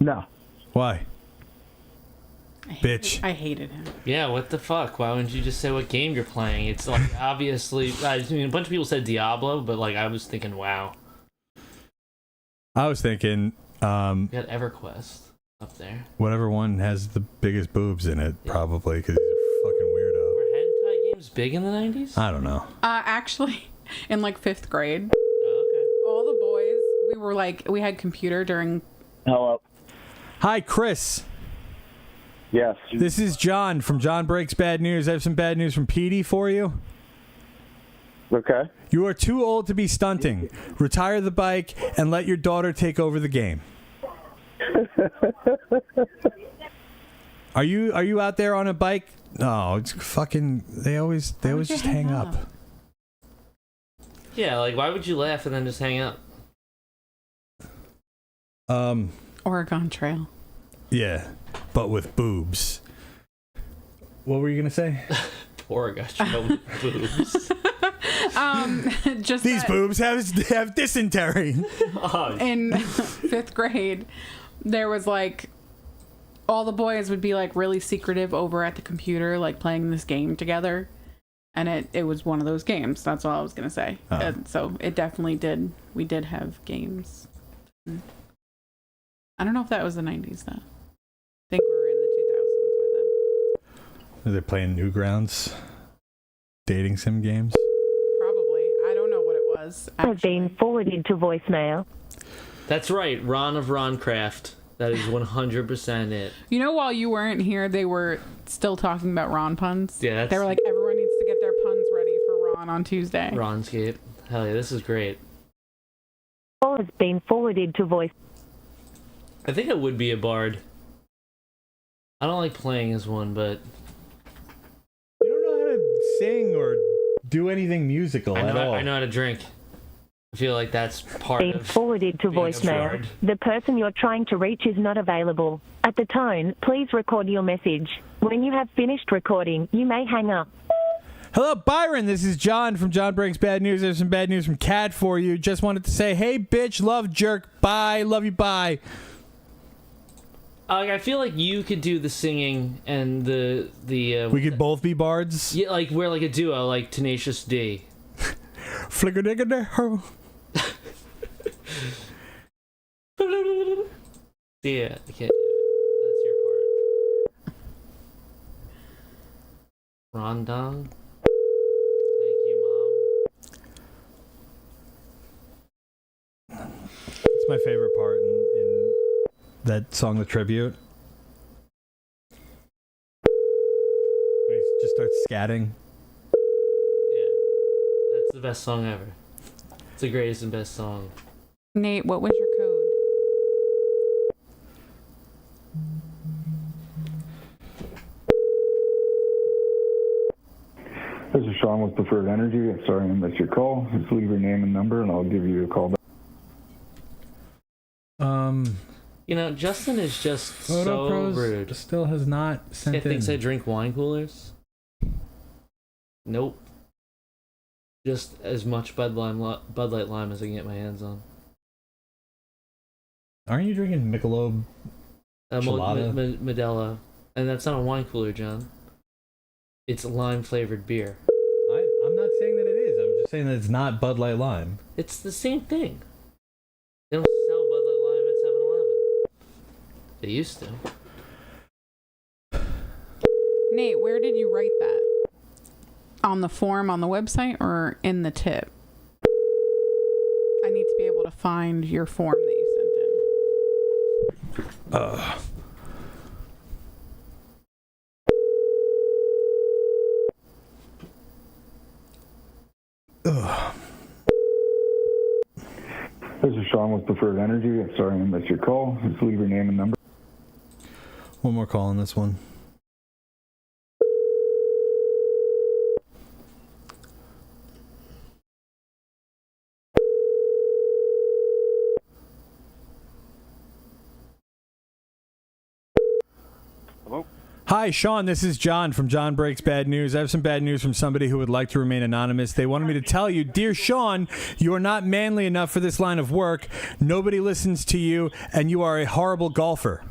No. Why? Bitch. I hated him. Yeah, what the fuck? Why wouldn't you just say what game you're playing? It's like, obviously, I mean, a bunch of people said Diablo, but like, I was thinking, wow. I was thinking, You got EverQuest up there. whatever one has the biggest boobs in it, probably, because he's a fucking weirdo. Were hentai games big in the 90s? I don't know. Actually, in like 5th grade, Oh, all the boys, we had computer during... Hello. Hi, Chris. Yes. This is John from John Breaks Bad News. I have some bad news from Petey for you. Okay. You are too old to be stunting. Retire the bike and let your daughter take over the game. Are you out there on a bike? No, it's fucking. They always just hang up. Yeah, like, why would you laugh and then just hang up? Oregon Trail. Yeah, but with boobs. What were you gonna say? Poor got you with boobs. Just These boobs have dysentery. in 5th grade, there was like all the boys would be like really secretive over at the computer, like playing this game together, and it was one of those games. That's all I was gonna say. And so it definitely did. We did have games. I don't know if that was the 90s though. I think we were in the 2000s by then. Are they playing Newgrounds? Dating sim games? Probably. I don't know what it was. Has been forwarded to voicemail. That's right, Ron of Roncraft. That is 100% it. You know, while you weren't here, they were still talking about Ron puns. Yeah, they were like, everyone needs to get their puns ready for Ron on Tuesday. Ronscape. Hell yeah, this is great. Call has been forwarded to voice. I think I would be a bard. I don't like playing as one, but You don't know how to sing or do anything musical at all. I know how to drink. I feel like that's part Being of forwarded to being a voicemail. bard. The person you're trying to reach is not available. At the tone, please record your message. When you have finished recording, you may hang up. Hello, Byron. This is John from John Breaks Bad News. There's some bad news from Kat for you. Just wanted to say, hey, bitch, love, jerk, bye, love you, bye. I feel like you could do the singing and the We could both be bards. yeah, like we're like a duo, like Tenacious D. Flicker digger there. Yeah, I can't do it. That's your part. Rondong. Thank you, Mom. It's my favorite part in that song, The Tribute. When he just starts scatting. Yeah, that's the best song ever. It's the greatest and best song. Nate, what was your code? This is Sean with Preferred Energy. I'm sorry I missed your call. Just leave your name and number, and I'll give you a call back. You know, Justin is just Photo so Pros rude. still has not sent He thinks I in. drink wine coolers. Nope. Just as much Bud Light Lime as I can get my hands on. Aren't you drinking Michelob? Modelo. And that's not a wine cooler, John. It's lime flavored beer. I'm not saying that it is. I'm just saying that it's not Bud Light Lime. It's the same thing. They don't sell Bud Light Lime at 7-Eleven. They used to. Nate, where did you write that? On the form on the website or in the tip? I need to be able to find your form that you sent in. This is Sean with Preferred Energy. I'm sorry I missed your call. Just leave your name and number. One more call on this one. Hello? Hi, Sean. This is John from John Breaks Bad News. I have some bad news from somebody who would like to remain anonymous. They wanted me to tell you, dear Sean, you are not manly enough for this line of work. Nobody listens to you, and you are a horrible golfer.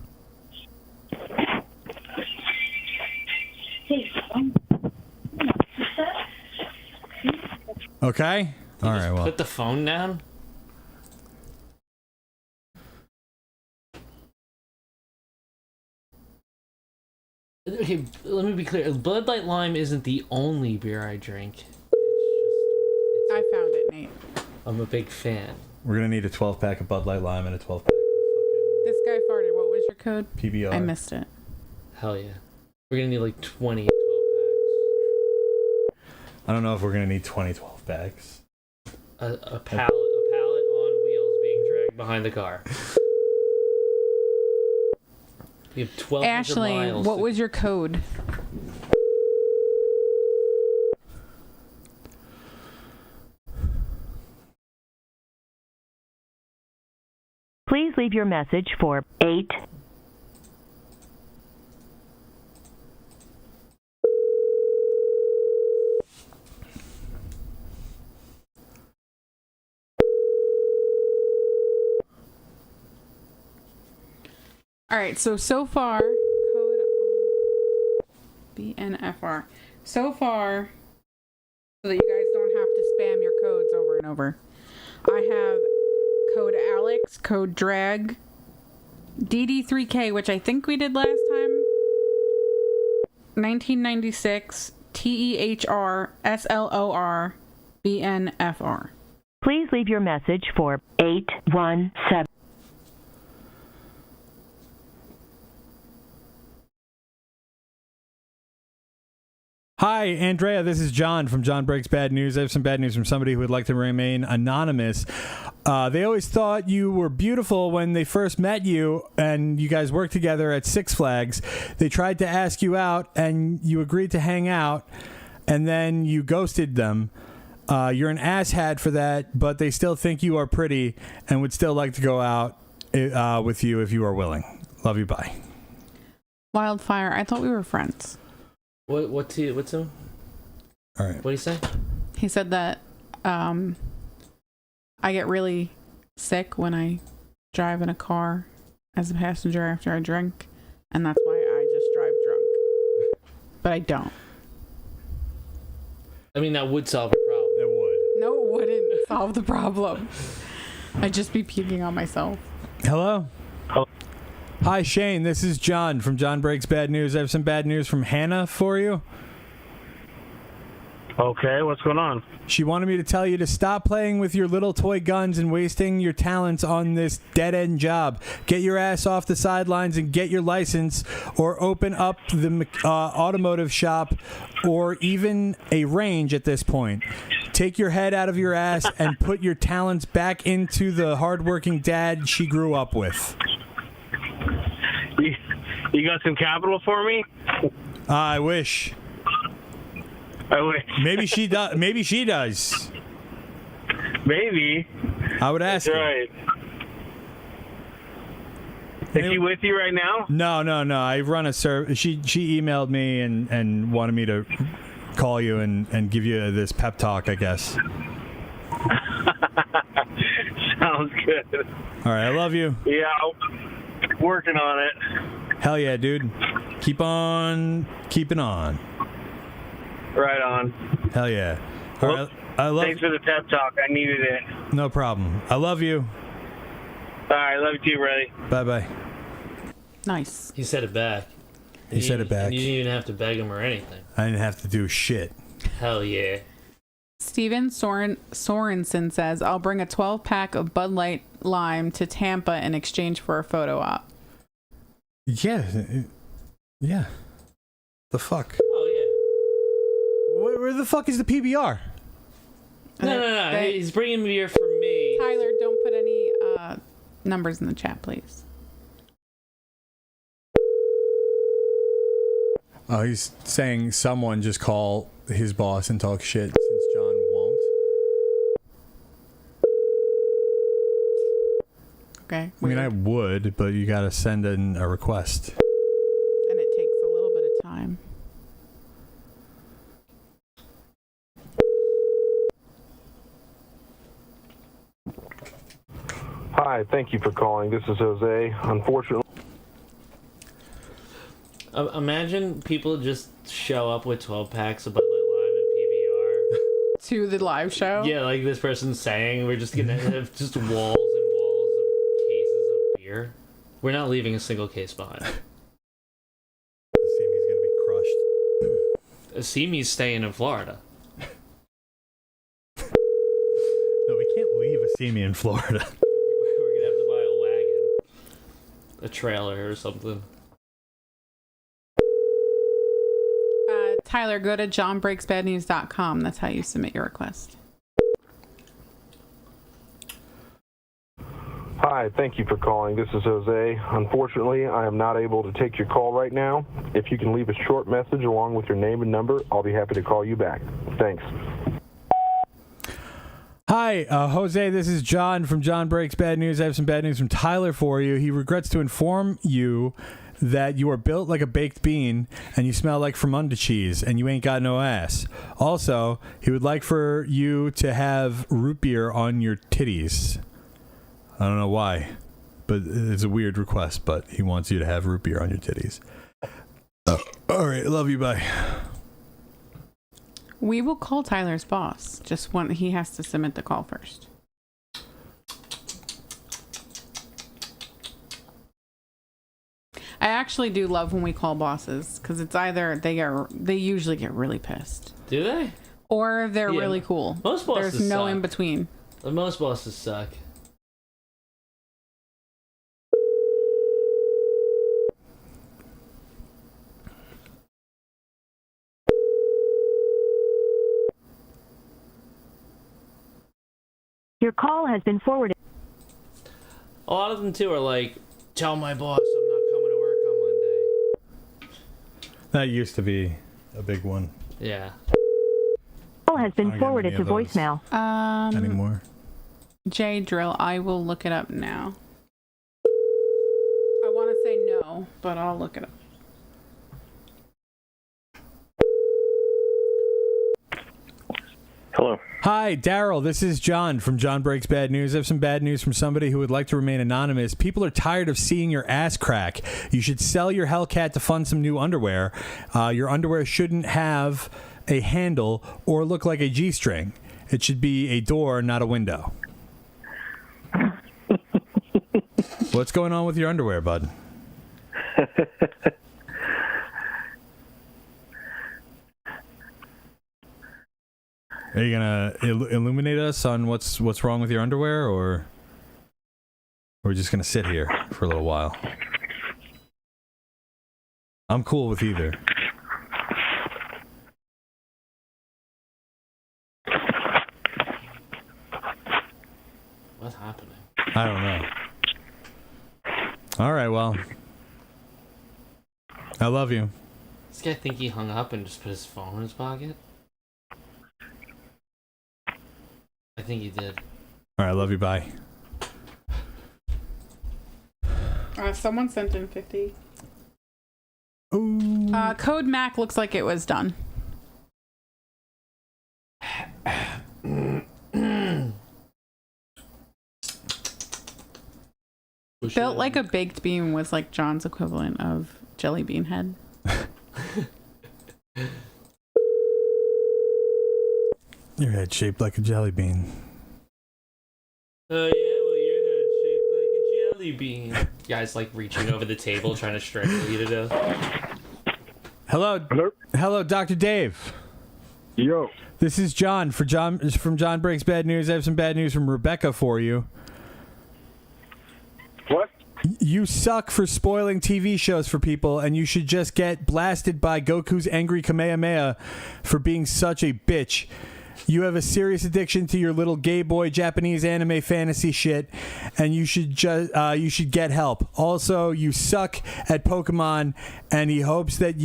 Okay? All right, well. Put the phone down. Okay, let me be clear. Bud Light Lime isn't the only beer I drink. I found it, Nate. I'm a big fan. We're going to need a 12-pack of Bud Light Lime and a 12-pack of This guy farted. What was your code? fucking PBR. I missed it. Hell yeah. We're gonna need like 20 12 I don't know if we're going to need 20 12-packs. packs. A pallet on wheels being dragged behind the car. You have 12 Ashley, miles. what was your code? Please leave your message for 8. All right, so far, code on BNFR. So far, so that you guys don't have to spam your codes over and over, I have code Alex, code Drag, DD3K, which I think we did last time, 1996, TEHR, SLOR, BNFR. Please leave your message for 817. Hi, Andrea. This is John from John Breaks Bad News. I have some bad news from somebody who would like to remain anonymous. They always thought you were beautiful when they first met you and you guys worked together at Six Flags. They tried to ask you out and you agreed to hang out and then you ghosted them. You're an asshat for that, but they still think you are pretty and would still like to go out with you if you are willing. Love you, bye. Wildfire, I thought we were friends. What's him? All right. What do you say? He said that I get really sick when I drive in a car as a passenger after I drink, and that's why I just drive drunk. But I don't. I mean, that would solve a problem. It would. No, it wouldn't solve the problem. I'd just be puking on myself. Hello? Hi, Shane. This is John from John Breaks Bad News. I have some bad news from Hannah for you. Okay, what's going on? She wanted me to tell you to stop playing with your little toy guns and wasting your talents on this dead-end job. Get your ass off the sidelines and get your license, or open up the automotive shop, or even a range at this point. Take your head out of your ass and put your talents back into the hardworking dad she grew up with. You got some capital for me? I wish. Maybe she does. Maybe she does. Maybe. I would ask That's her. right. Is she with you right now? No. I run a service. She emailed me and wanted me to call you and give you this pep talk, I guess. Sounds good. All right, I love you. Yeah, working on it. Hell yeah, dude. Keep on keeping on. Right on. Hell yeah. All right, I love. Thanks for the pep talk. I needed it. No problem. I love you. All right, love you too, Reddy. Bye-bye. Nice. He said it back. He said it back. You didn't even have to beg him or anything. I didn't have to do shit. Hell yeah. Steven Sorensen says, I'll bring a 12-pack of Bud Light Lime to Tampa in exchange for a photo op. Yeah. Yeah. The fuck? Oh, yeah. Where the fuck is the PBR? No. He's bringing beer for me. Tyler, don't put any numbers in the chat, please. Oh, he's saying someone just call his boss and talk shit since John won't. Okay. I mean, I would, but you gotta send in a request. And it takes a little bit of time. Hi, thank you for calling. This is Jose. Unfortunately... Imagine people just show up with 12 packs of Bud Light Lime and PBR. To the live show? Yeah, like this person's saying, we're just gonna have just walls and walls of cases of beer. We're not leaving a single case behind. Simi's gonna be crushed. Simi's staying in Florida. No, we can't leave a Simi in Florida. We're gonna have to buy a wagon, a trailer or something. Tyler, go to johnbreaksbadnews.com. That's how you submit your request. Hi, thank you for calling. This is Jose. Unfortunately, I am not able to take your call right now. If you can leave a short message along with your name and number, I'll be happy to call you back. Thanks. Hi, Jose, this is John from John Breaks Bad News. I have some bad news from Tyler for you. He regrets to inform you that you are built like a baked bean and you smell like Fremunda cheese and you ain't got no ass. Also, he would like for you to have root beer on your titties. I don't know why, but it's a weird request, but he wants you to have root beer on your titties. All right, love you, bye. We will call Tyler's boss. Just when he has to submit the call first. I actually do love when we call bosses because it's either they usually get really pissed. Do they? Or they're really cool. Most bosses There's no suck. in between. Most bosses suck. Your call has been forwarded. A lot of them too are like, tell my boss I'm not coming to work on Monday. That used to be a big one. Yeah. call has been forwarded to voicemail. Anymore. J Drill, I will look it up now. I want to say no, but I'll look it up. Hello. Hi, Daryl. This is John from John Breaks Bad News. I have some bad news from somebody who would like to remain anonymous. People are tired of seeing your ass crack. You should sell your Hellcat to fund some new underwear. Your underwear shouldn't have a handle or look like a G-string. It should be a door, not a window. What's going on with your underwear, bud? Are you gonna illuminate us on what's wrong with your underwear, or we're just gonna sit here for a little while? I'm cool with either. What's happening? I don't know. All right, well, I love you. This guy think he hung up and just put his phone in his pocket? I think he did. All right, love you. Bye. Someone sent in 50. Ooh. Code Mac looks like it was done. Built like a baked bean was like John's equivalent of jelly bean head. Your head shaped like a jelly bean. Oh yeah, well your head shaped like a jelly bean. Guys like reaching over the table trying to strangle you to death. Hello. Hello, Dr. Dave. Yo. This is John from John Breaks Bad News. I have some bad news from Rebecca for you. What? You suck for spoiling TV shows for people, and you should just get blasted by Goku's angry Kamehameha for being such a bitch. You have a serious addiction to your little gay boy Japanese anime fantasy shit, and you should get help. Also, you suck at Pokemon, and they hope that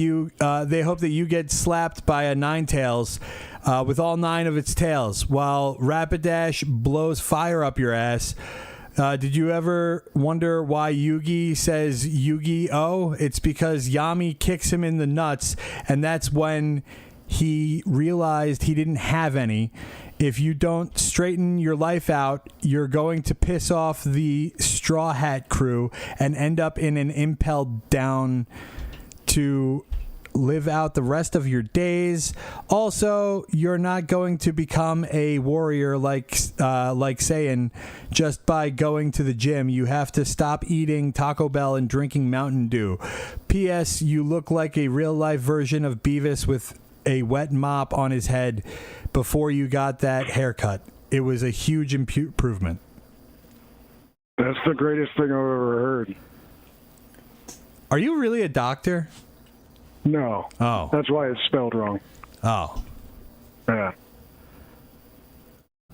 you get slapped by a Ninetales with all 9 of its tails, while Rapidash blows fire up your ass. Did you ever wonder why Yugi says Yu-Gi-Oh? It's because Yami kicks him in the nuts, and that's when he realized he didn't have any. If you don't straighten your life out, you're going to piss off the Straw Hat crew and end up in an impelled down to live out the rest of your days. Also, you're not going to become a warrior like Saiyan just by going to the gym. You have to stop eating Taco Bell and drinking Mountain Dew. P.S. You look like a real-life version of Beavis with a wet mop on his head before you got that haircut. It was a huge improvement. That's the greatest thing I've ever heard. Are you really a doctor? No. Oh. That's why it's spelled wrong. Oh. Yeah.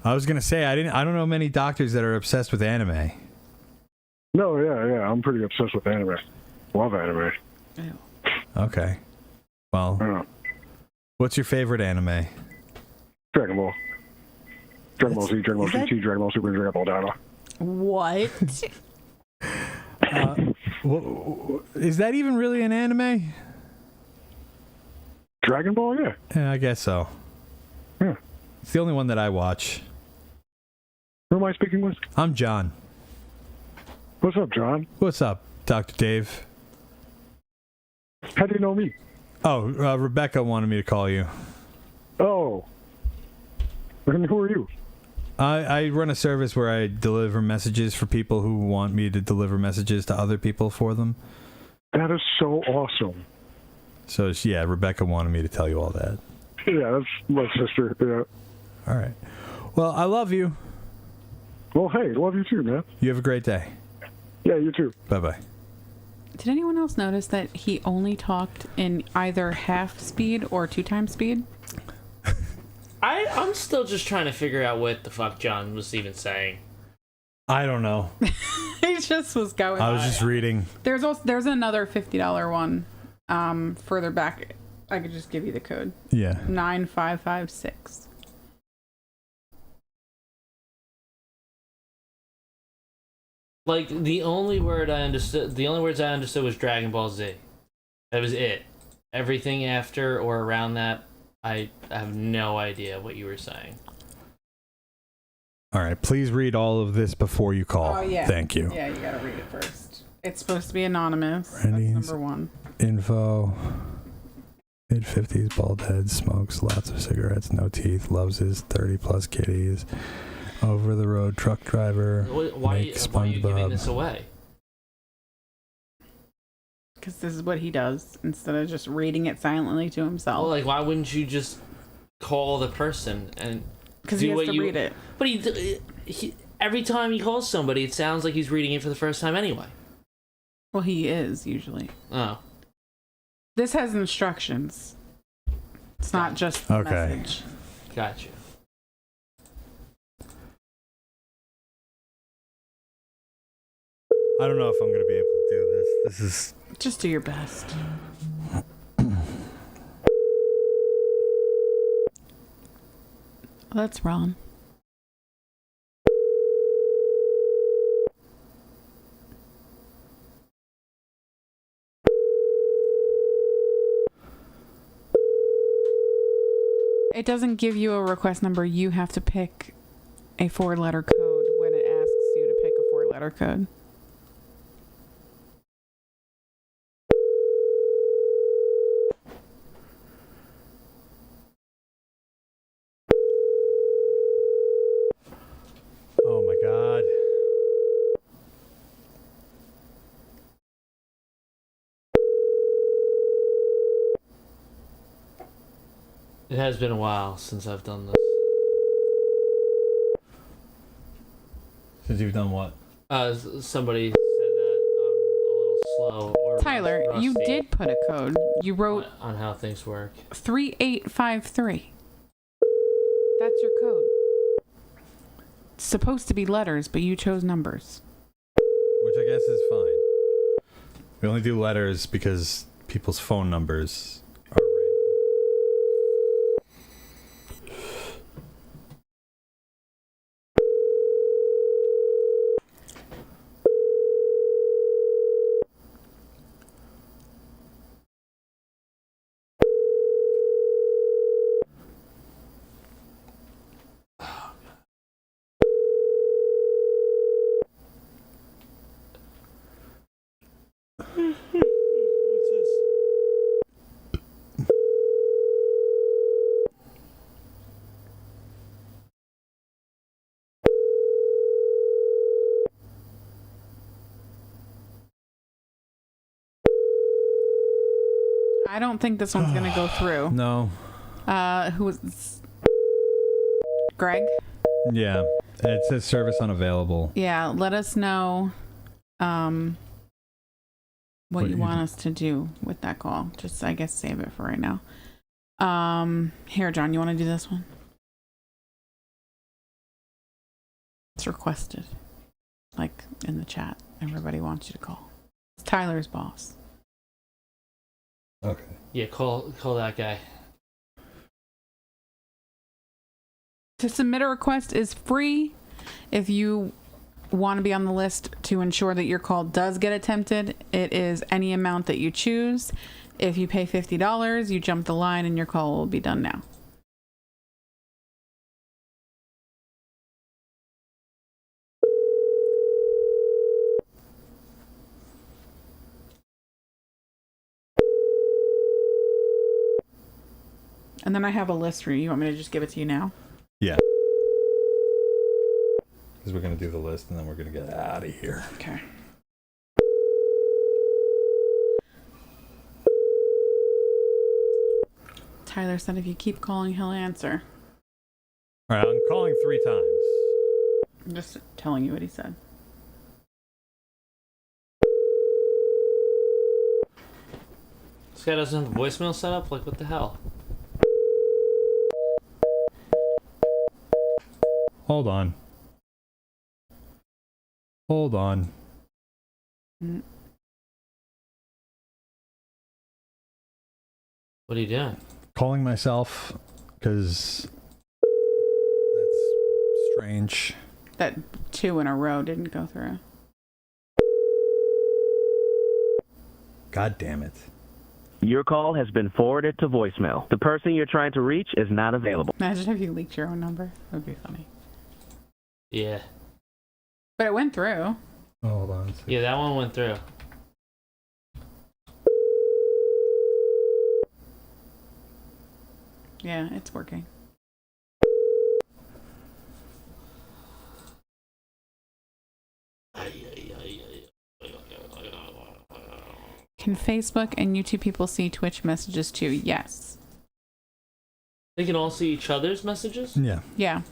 I was gonna say I don't know many doctors that are obsessed with anime. No, yeah. I'm pretty obsessed with anime. Love anime. Ew. Okay. Well, Yeah. What's your favorite anime? Dragon Ball. Dragon Ball Z, Dragon Ball GT, Dragon Ball Super, Dragon Ball Dino. What? Is that even really an anime? Dragon Ball, yeah. Yeah, I guess so. Yeah. It's the only one that I watch. Who am I speaking with? I'm John. What's up, John? What's up, Dr. Dave? How do you know me? Oh, Rebecca wanted me to call you. Oh. And who are you? I run a service where I deliver messages for people who want me to deliver messages to other people for them. That is so awesome. So, yeah, Rebecca wanted me to tell you all that. Yeah, that's my sister. Yeah. All right. Well, I love you. Well, hey, love you too, man. You have a great day. Yeah, you too. Bye-bye. Did anyone else notice that he only talked in either half speed or 2 times speed? I'm still just trying to figure out what the fuck John was even saying. I don't know. He just was going. I was just reading. There's another $50 one further back. I could just give you the code. Yeah. 9556. Like, the only words I understood was Dragon Ball Z. That was it. Everything after or around that, I have no idea what you were saying. All right, please read all of this before you call. Oh, yeah. Thank you. Yeah, you gotta read it first. It's supposed to be anonymous. Randy's That's number one. Info. Mid-50s, bald head, smokes lots of cigarettes, no teeth, loves his 30-plus kitties. Over-the-road truck driver. Why are you giving this away? Because this is what he does instead of just reading it silently to himself. Well, like, why wouldn't you just call the person and because he has to read it. But he every time he calls somebody, it sounds like he's reading it for the first time anyway. Well, he is usually. Oh. This has instructions. It's not just the message. Gotcha. I don't know if I'm going to be able to do this. This is... Just do your best. That's Ron. It doesn't give you a request number. You have to pick a 4-letter code when it asks you to pick a 4-letter code. Oh my god. It has been a while since I've done this. Since you've done what? Somebody said that I'm a little slow or Tyler, rusty you did put a code. You wrote on how things work. 3853. That's your code. It's supposed to be letters, but you chose numbers. Which I guess is fine. We only do letters because people's phone numbers are random. What's this? I don't think this one's going to go through. No. Who is Greg? Yeah. It says service unavailable. Yeah, let us know what you want us to do with that call. Just, I guess, save it for right now. Here, John, you want to do this one? It's requested. Like, in the chat. Everybody wants you to call. It's Tyler's boss. Okay. Yeah, call that guy. To submit a request is free. If you want to be on the list to ensure that your call does get attempted, it is any amount that you choose. If you pay $50, you jump the line and your call will be done now. And then I have a list for you. You want me to just give it to you now? Yeah. Because we're going to do the list and then we're going to get out of here. Okay. Tyler said if you keep calling, he'll answer. All right, I'm calling 3 times. I'm just telling you what he said. This guy doesn't have a voicemail set up? Like, what the hell? Hold on. Hold on. What are you doing? Calling myself because that's strange. That 2 in a row didn't go through. God damn it. Your call has been forwarded to voicemail. The person you're trying to reach is not available. Imagine if you leaked your own number. That would be funny. Yeah. But it went through. Oh, hold on. Yeah, that one went through. Yeah, it's working. Can Facebook and YouTube people see Twitch messages too? Yes. They can all see each other's messages? Yeah. Yeah.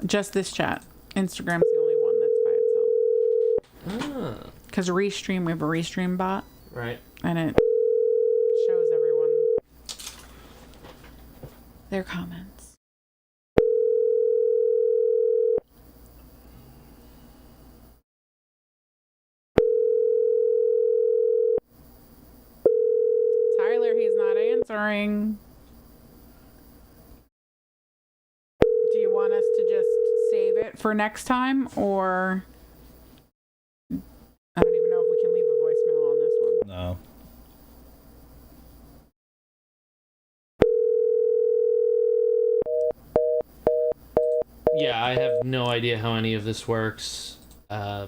Just this chat. Instagram's the only one that's by itself. Ah. Because Restream, we have a Restream bot. Right. And it shows everyone their comments. Tyler, he's not answering. Do you want us to just save it for next time, or I don't even know if we can leave a voicemail on this one. No. Yeah, I have no idea how any of this works. Yeah.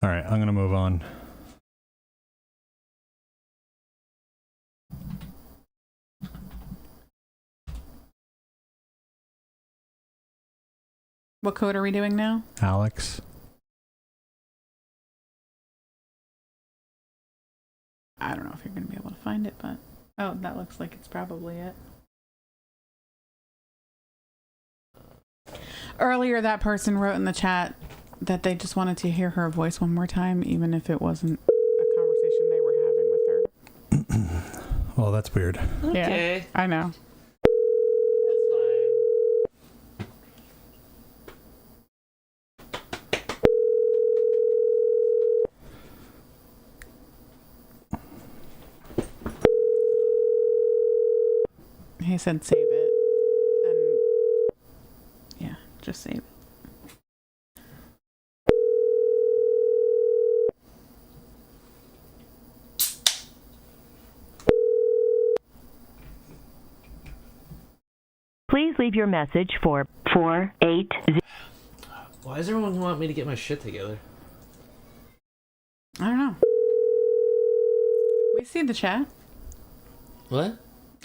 All right, I'm going to move on. What code are we doing now? Alex. I don't know if you're going to be able to find it, but... Oh, that looks like it's probably it. Earlier, that person wrote in the chat that they just wanted to hear her voice one more time, even if it wasn't a conversation they were having with her. Well, that's weird. Okay. Yeah, I know. He said save it. And yeah, just save it. Please leave your message for 480. Why does everyone want me to get my shit together? I don't know. We see the chat. What?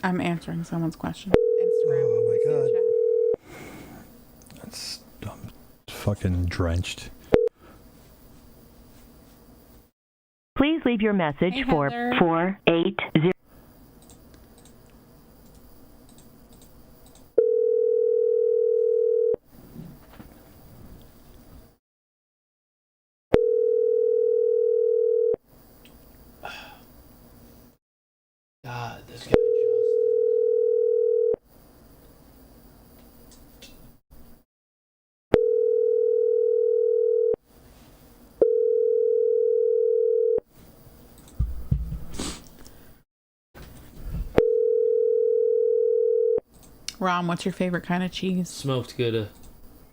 I'm answering someone's question. Instagram. Oh my We see the God. chat. That's fucking drenched. Please leave your message Hey, for Heather. 480. God, this guy Justin. Ron, what's your favorite kind of cheese? Smoked Gouda.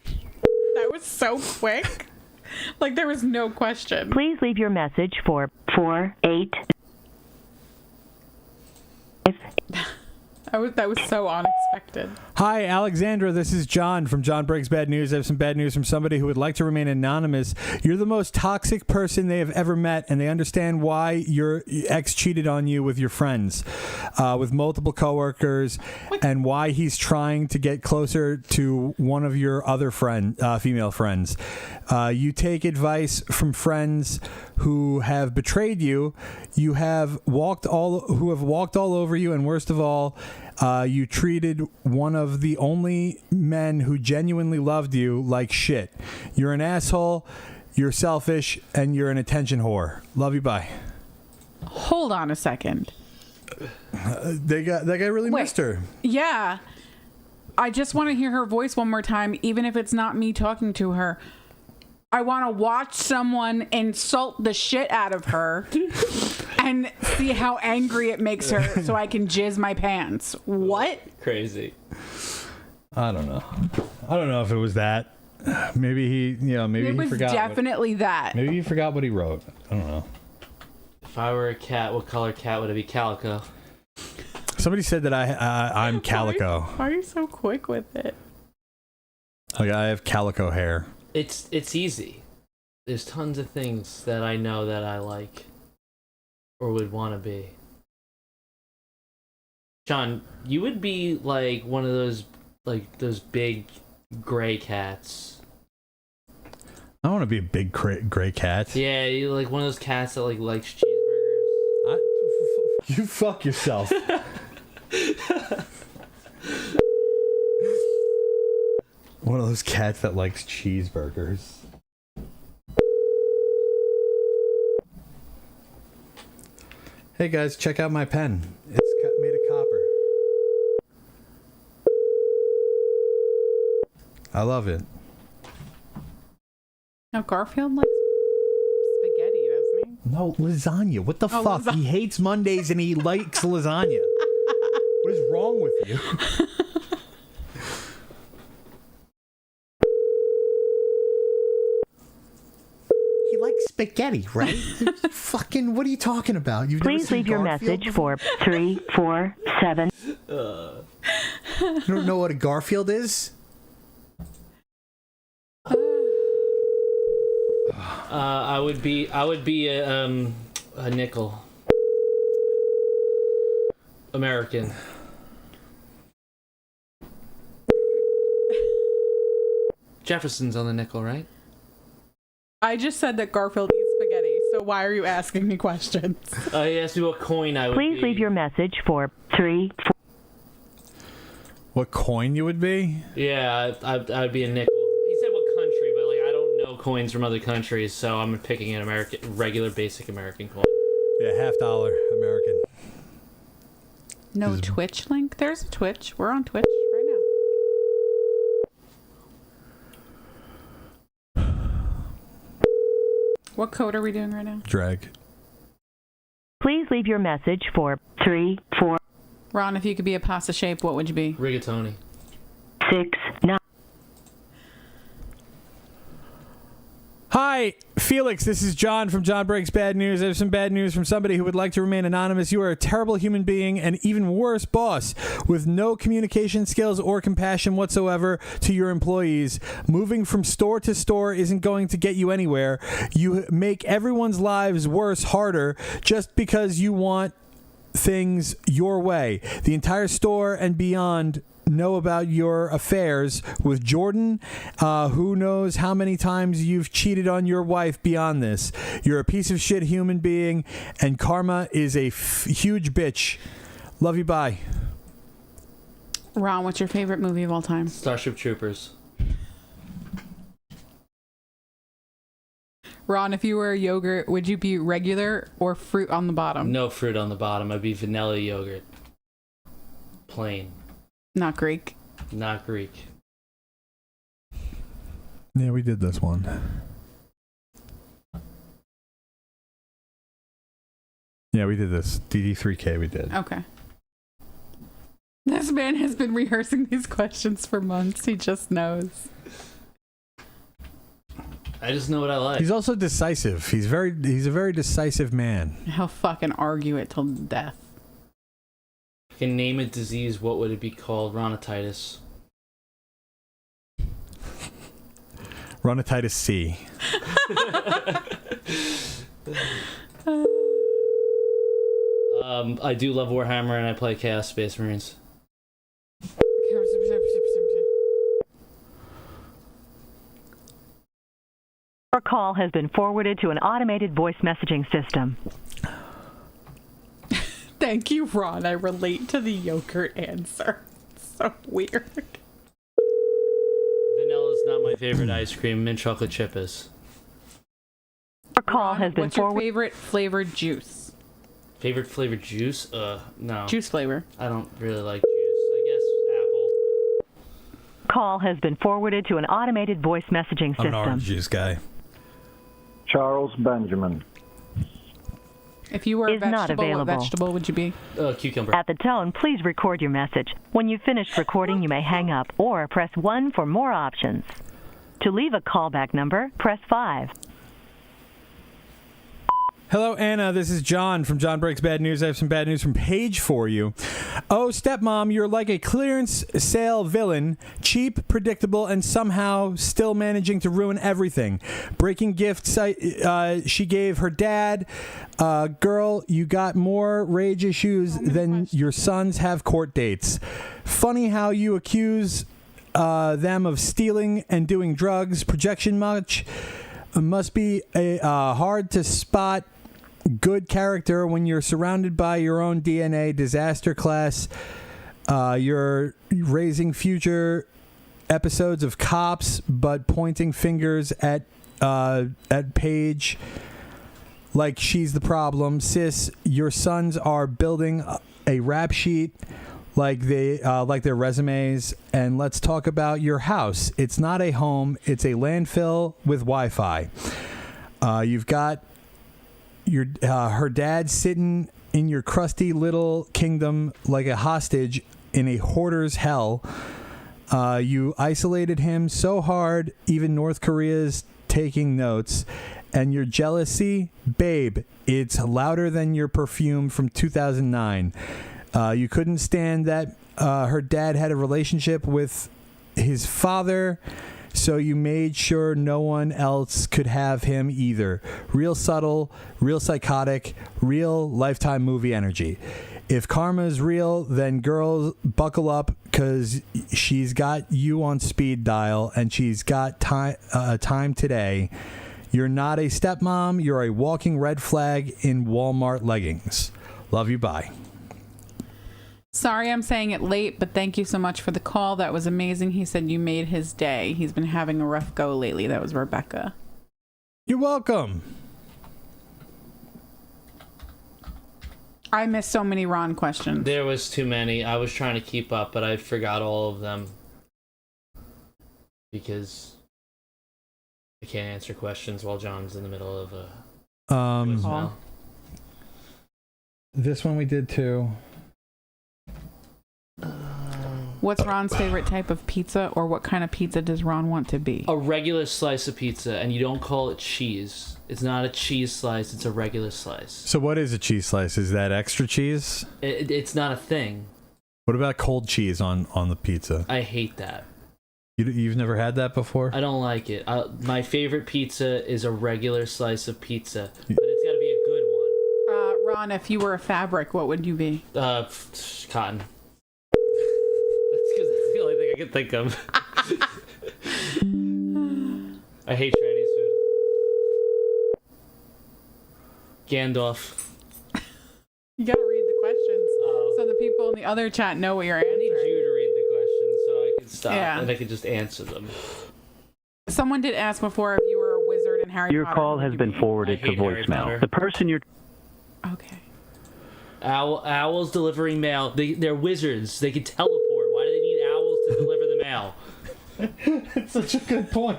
That was so quick. Like there was no question. Please leave your message for 480. That was so unexpected. Hi, Alexandra. This is John from John Breaks Bad News. I have some bad news from somebody who would like to remain anonymous. You're the most toxic person they have ever met, and they understand why your ex cheated on you with your friends, with multiple coworkers, and why he's trying to get closer to one of your other female friends. You take advice from friends who have betrayed you. You have walked all over you, and worst of all, you treated one of the only men who genuinely loved you like shit. You're an asshole, you're selfish, and you're an attention whore. Love you, bye. Hold on a second. That guy really missed her. Yeah. I just want to hear her voice one more time, even if it's not me talking to her. I want to watch someone insult the shit out of her and see how angry it makes her so I can jizz my pants. What? Crazy. I don't know. I don't know if it was that. Maybe he It was forgot. definitely that. Maybe he forgot what he wrote. I don't know. If I were a cat, what color cat would it be? Calico. Somebody said that I'm calico. Why are you so quick with it? Like I have calico hair. It's easy. There's tons of things that I know that I like or would want to be. John, you would be like one of those big gray cats. I want to be a big gray cat. Yeah, you like one of those cats that likes cheeseburgers. You fuck yourself. One of those cats that likes cheeseburgers. Hey guys, check out my pen. It's made of copper. I love it. Now Garfield likes spaghetti, doesn't he? No, lasagna. What the fuck? He hates Mondays and he likes lasagna. What is wrong with you? He likes spaghetti, right? Fucking, what are you talking about? You've never Please seen leave your Garfield message for 347. You don't know what a Garfield is? I would be a nickel. American. Jefferson's on the nickel, right? I just said that Garfield eats spaghetti, so why are you asking me questions? He asked me what coin I would Please be. leave your message for 3. What coin you would be? Yeah, I'd be a nickel. He said what country, but I don't know coins from other countries, so I'm picking an regular basic American coin. Yeah, $50 American. No Twitch link? There's a Twitch. We're on Twitch right now. What code are we doing right now? Drag. Please leave your message for 34. Ron, if you could be a pasta shape, what would you be? Rigatoni. 69. Hi, Felix. This is John from John Breaks Bad News. I have some bad news from somebody who would like to remain anonymous. You are a terrible human being and even worse boss with no communication skills or compassion whatsoever to your employees. Moving from store to store isn't going to get you anywhere. You make everyone's lives worse, harder, just because you want things your way. The entire store and beyond know about your affairs with Jordan. Who knows how many times you've cheated on your wife beyond this. You're a piece of shit human being, and karma is a huge bitch. Love you, bye. Ron, what's your favorite movie of all time? Starship Troopers. Ron, if you were a yogurt, would you be regular or fruit on the bottom? No fruit on the bottom. I'd be vanilla yogurt. Plain. Not Greek. Not Greek. Yeah, we did this one. Yeah, we did this. DD3K we did. Okay. This man has been rehearsing these questions for months. He just knows. I just know what I like. He's also decisive. He's a very decisive man. He'll fucking argue it till death. If I can name a disease, what would it be called? Ronatitis. Ronatitis C. I do love Warhammer and I play Chaos Space Marines. Your call has been forwarded to an automated voice messaging system. Thank you, Ron. I relate to the yogurt answer. It's so weird. Vanilla's not my favorite ice cream. Mint chocolate chip is. Your call has been What's your forwarded. favorite flavored juice? Favorite flavored juice? No. Juice flavor. I don't really like juice. I guess apple. Call has been forwarded to an automated voice messaging I'm an system. orange juice guy. Charles Benjamin. If you were a Is not vegetable, what available. vegetable would you be? Cucumber. At the tone, please record your message. When you've finished recording, you may hang up or press 1 for more options. To leave a callback number, press 5. Hello, Anna. This is John from John Breaks Bad News. I have some bad news from Paige for you. Oh, stepmom, you're like a clearance sale villain. Cheap, predictable, and somehow still managing to ruin everything. Breaking gifts she gave her dad. Girl, you got more rage issues than your sons have court dates. Funny how you accuse them of stealing and doing drugs. Projection much? Must be hard to spot good character when you're surrounded by your own DNA. Disaster class. You're raising future episodes of Cops, but pointing fingers at Paige like she's the problem. Sis, your sons are building a rap sheet like their resumes. And let's talk about your house. It's not a home. It's a landfill with Wi-Fi. You've got her dad sitting in your crusty little kingdom like a hostage in a hoarder's hell. You isolated him so hard, even North Korea's taking notes. And your jealousy, babe, it's louder than your perfume from 2009. You couldn't stand that her dad had a relationship with his father, so you made sure no one else could have him either. Real subtle, real psychotic, real Lifetime movie energy. If karma's real, then girls, buckle up, because she's got you on speed dial, and she's got time today. You're not a stepmom. You're a walking red flag in Walmart leggings. Love you, bye. Sorry I'm saying it late, but thank you so much for the call. That was amazing. He said you made his day. He's been having a rough go lately. That was Rebecca. You're welcome. I missed so many Ron questions. There was too many. I was trying to keep up, but I forgot all of them. Because I can't answer questions while John's in the middle of a voicemail. This one we did too. What's Ron's favorite type of pizza, or what kind of pizza does Ron want to be? A regular slice of pizza, and you don't call it cheese. It's not a cheese slice, it's a regular slice. So what is a cheese slice? Is that extra cheese? It's not a thing. What about cold cheese on the pizza? I hate that. You've never had that before? I don't like it. My favorite pizza is a regular slice of pizza, but it's got to be a good one. Ron, if you were a fabric, what would you be? Cotton. That's the only thing I can think of. I hate Chinese food. Gandalf. You gotta read the questions so the people in the other chat know what you're answering. I need you to read the questions so I can stop and I can just answer them. Someone did ask before if you were a wizard in Harry Potter. Your call has been forwarded to voicemail. The person you're... Okay. Owls delivering mail. They're wizards. They can teleport. Why do they need owls to deliver the mail? It's such a good point.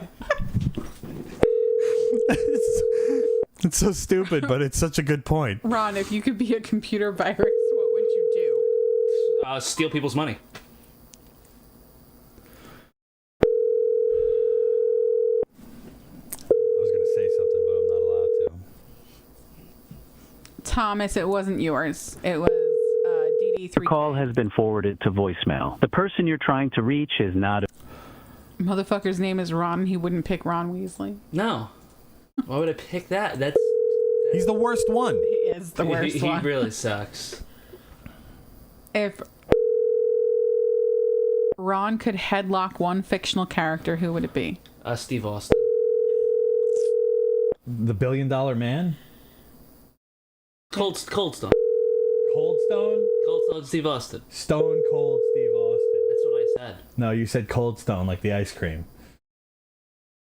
It's so stupid, but it's such a good point. Ron, if you could be a computer virus, what would you do? Steal people's money. I was going to say something, but I'm not allowed to. Thomas, it wasn't yours. It was DD3. Your call has been forwarded to voicemail. The person you're trying to reach is not... Motherfucker's name is Ron. He wouldn't pick Ron Weasley. No. Why would I pick that? He's the worst one. He is the worst one. He really sucks. If Ron could headlock one fictional character, who would it be? Steve Austin. The $1 billion man? Cold Stone. Cold Stone? Cold Stone Steve Austin. Stone Cold Steve Austin. That's what I said. No, you said Cold Stone, like the ice cream.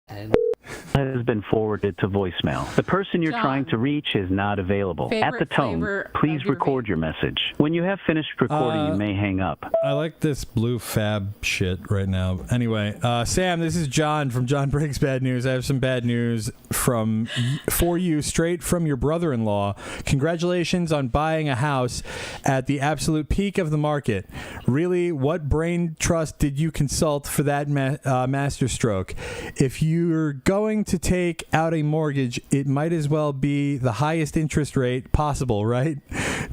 And Has been forwarded to voicemail. The person you're John. trying to reach is not available. At the Favorite tone, flavor please of your record your message. When you have finished recording, you may hang up. I like this blue fab shit right now. Anyway, Sam, this is John from John Breaks Bad News. I have some bad news for you straight from your brother-in-law. Congratulations on buying a house at the absolute peak of the market. Really, what brain trust did you consult for that masterstroke? If you're going to take out a mortgage, it might as well be the highest interest rate possible, right?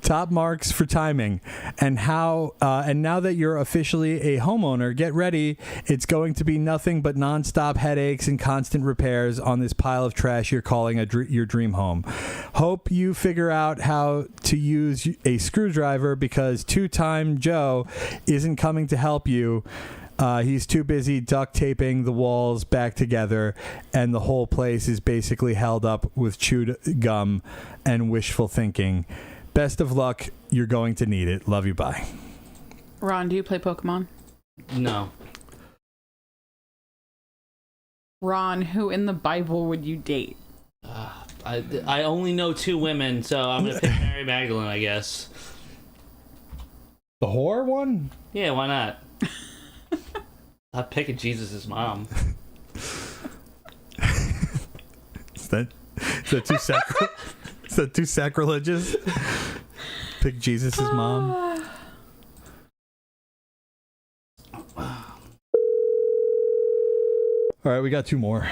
Top marks for timing. And now that you're officially a homeowner, get ready. It's going to be nothing but nonstop headaches and constant repairs on this pile of trash you're calling your dream home. Hope you figure out how to use a screwdriver, because two-time Joe isn't coming to help you. He's too busy duct taping the walls back together, and the whole place is basically held up with chewed gum and wishful thinking. Best of luck. You're going to need it. Love you. Bye. Ron, do you play Pokemon? No. Ron, who in the Bible would you date? I only know 2 women, so I'm going to pick Mary Magdalene, I guess. The whore one? Yeah, why not? I'm picking Jesus' mom. Is that too sacrilegious? Pick Jesus' mom. All right, we got 2 more.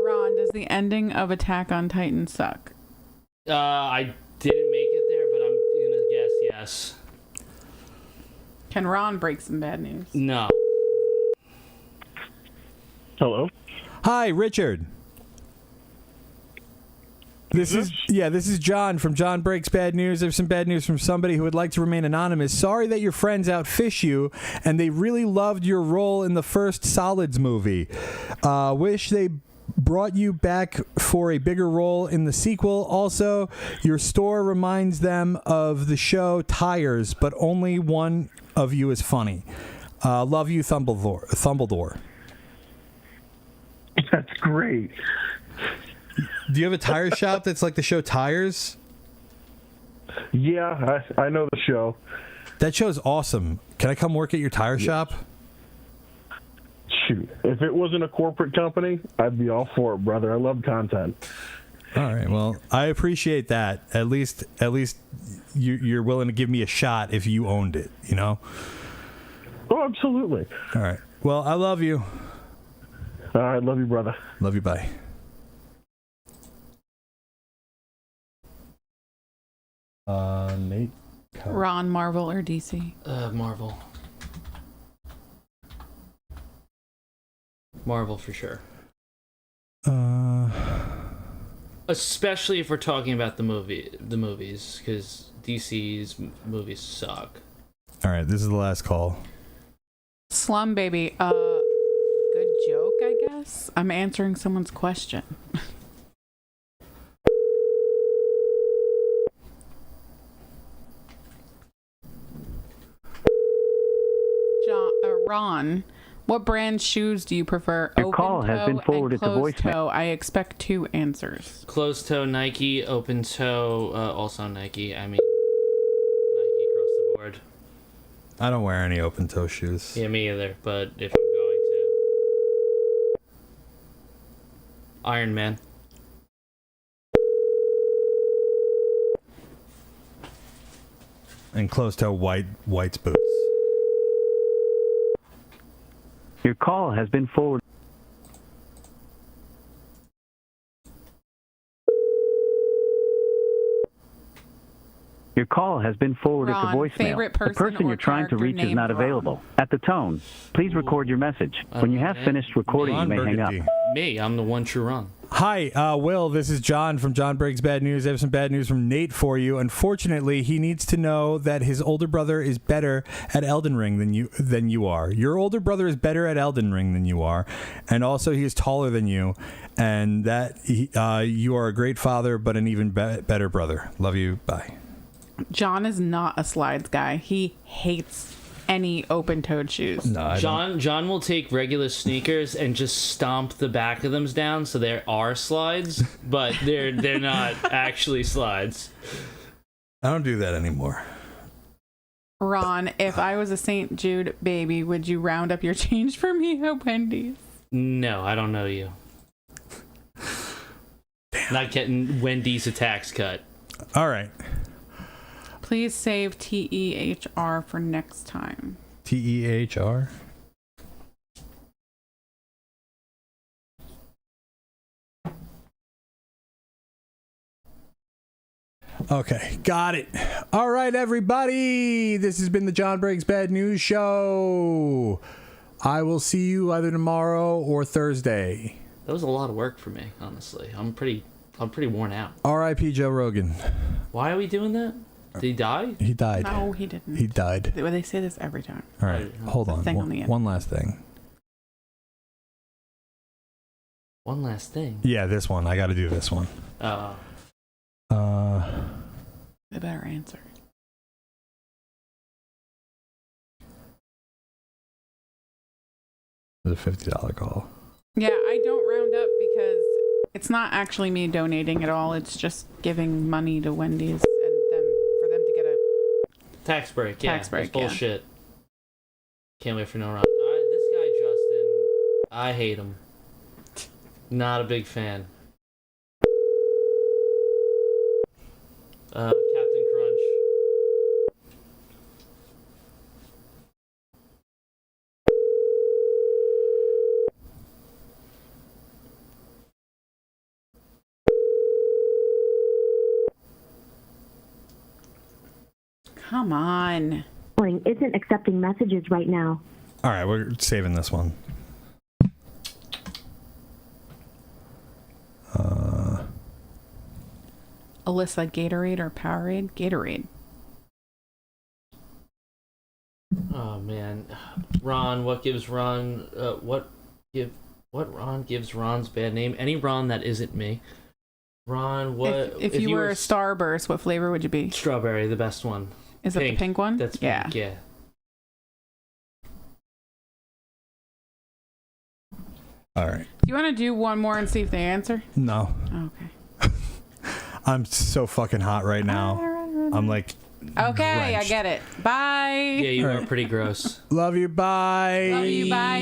Ron, does the ending of Attack on Titan suck? I didn't make it there, but I'm gonna guess yes. Can Ron break some bad news? No. Hello? Hi, Richard. This is John from John Breaks Bad News. There's some bad news from somebody who would like to remain anonymous. Sorry that your friends outfish you, and they really loved your role in the first Solids movie. Wish they brought you back for a bigger role in the sequel. Also, your store reminds them of the show Tires, but only one of you is funny. Love you, Thumbledore. That's great. Do you have a tire shop that's like the show Tires? Yeah, I know the show. That show's awesome. Can I come work at your tire shop? Shoot, if it wasn't a corporate company, I'd be all for it, brother. I love content. All right, well, I appreciate that. At least you're willing to give me a shot if you owned it, you know? Oh, absolutely. All right. Well, I love you. All right, love you, brother. Love you, bye. Nate? Ron, Marvel, or DC? Marvel. Marvel for sure. Especially if we're talking about the movies, because DC's movies suck. All right, this is the last call. Slum Baby. Good joke, I guess. I'm answering someone's question. Ron, what brand shoes do you prefer? Your call has been forwarded to voicemail. I expect 2 answers. Closed toe Nike, open toe also Nike. I mean, Nike across the board. I don't wear any open toe shoes. Yeah, me either. But if I'm going to, Iron Man. And closed toe white's boots. Your call has been forwarded. Your call has been forwarded Ron, to voicemail. favorite The person person or you're trying to character reach is named not Ron. available. At the tone, please record your message. When you have finished recording, you may hang up. Me, I'm the one true Ron. Hi, Will. This is John from John Breaks Bad News. I have some bad news from Nate for you. Unfortunately, he needs to know that his older brother is better at Elden Ring than you are. Your older brother is better at Elden Ring than you are, and also he is taller than you, and that you are a great father, but an even better brother. Love you. Bye. John is not a slides guy. He hates any open-toed shoes. No, John will take regular sneakers and just stomp the back of them down so there are slides, but they're not actually slides. I don't do that anymore. Ron, if I was a St. Jude baby, would you round up your change for me at Wendy's? No, I don't know you. Not getting Wendy's a tax cut. All right. Please save TEHR for next time. TEHR? Okay, got it. All right, everybody. This has been the John Breaks Bad News Show. I will see you either tomorrow or Thursday. That was a lot of work for me, honestly. I'm pretty worn out. R.I.P. Joe Rogan. Why are we doing that? Did he die? He died. No, he didn't. He died. They say this every time. All right, hold on. One last thing. One last thing. Yeah, this one. I got to do this one. They better answer. The $50 call. Yeah, I don't round up because it's not actually me donating at all. It's just giving money to Wendy's and for them to get a tax break. Yeah, tax break. That's bullshit. Can't wait for no Ron. This guy Justin, I hate him. Not a big fan. Captain Crunch. Come on. Isn't accepting messages right now. All right, we're saving this one. Alyssa, Gatorade or Powerade? Gatorade. Oh man, Ron. What gives Ron? What Ron gives Ron's bad name? Any Ron that isn't me. Ron, what? If you were a Starburst, what flavor would you be? Strawberry, the best one. Is that the pink one? That's pink, yeah. All right. Do you want to do one more and see if they answer? No. Okay. I'm so fucking hot right now. I'm like. Okay, drenched. I get it. Bye. Yeah, you are pretty gross. Love you. Bye. Love you. Bye.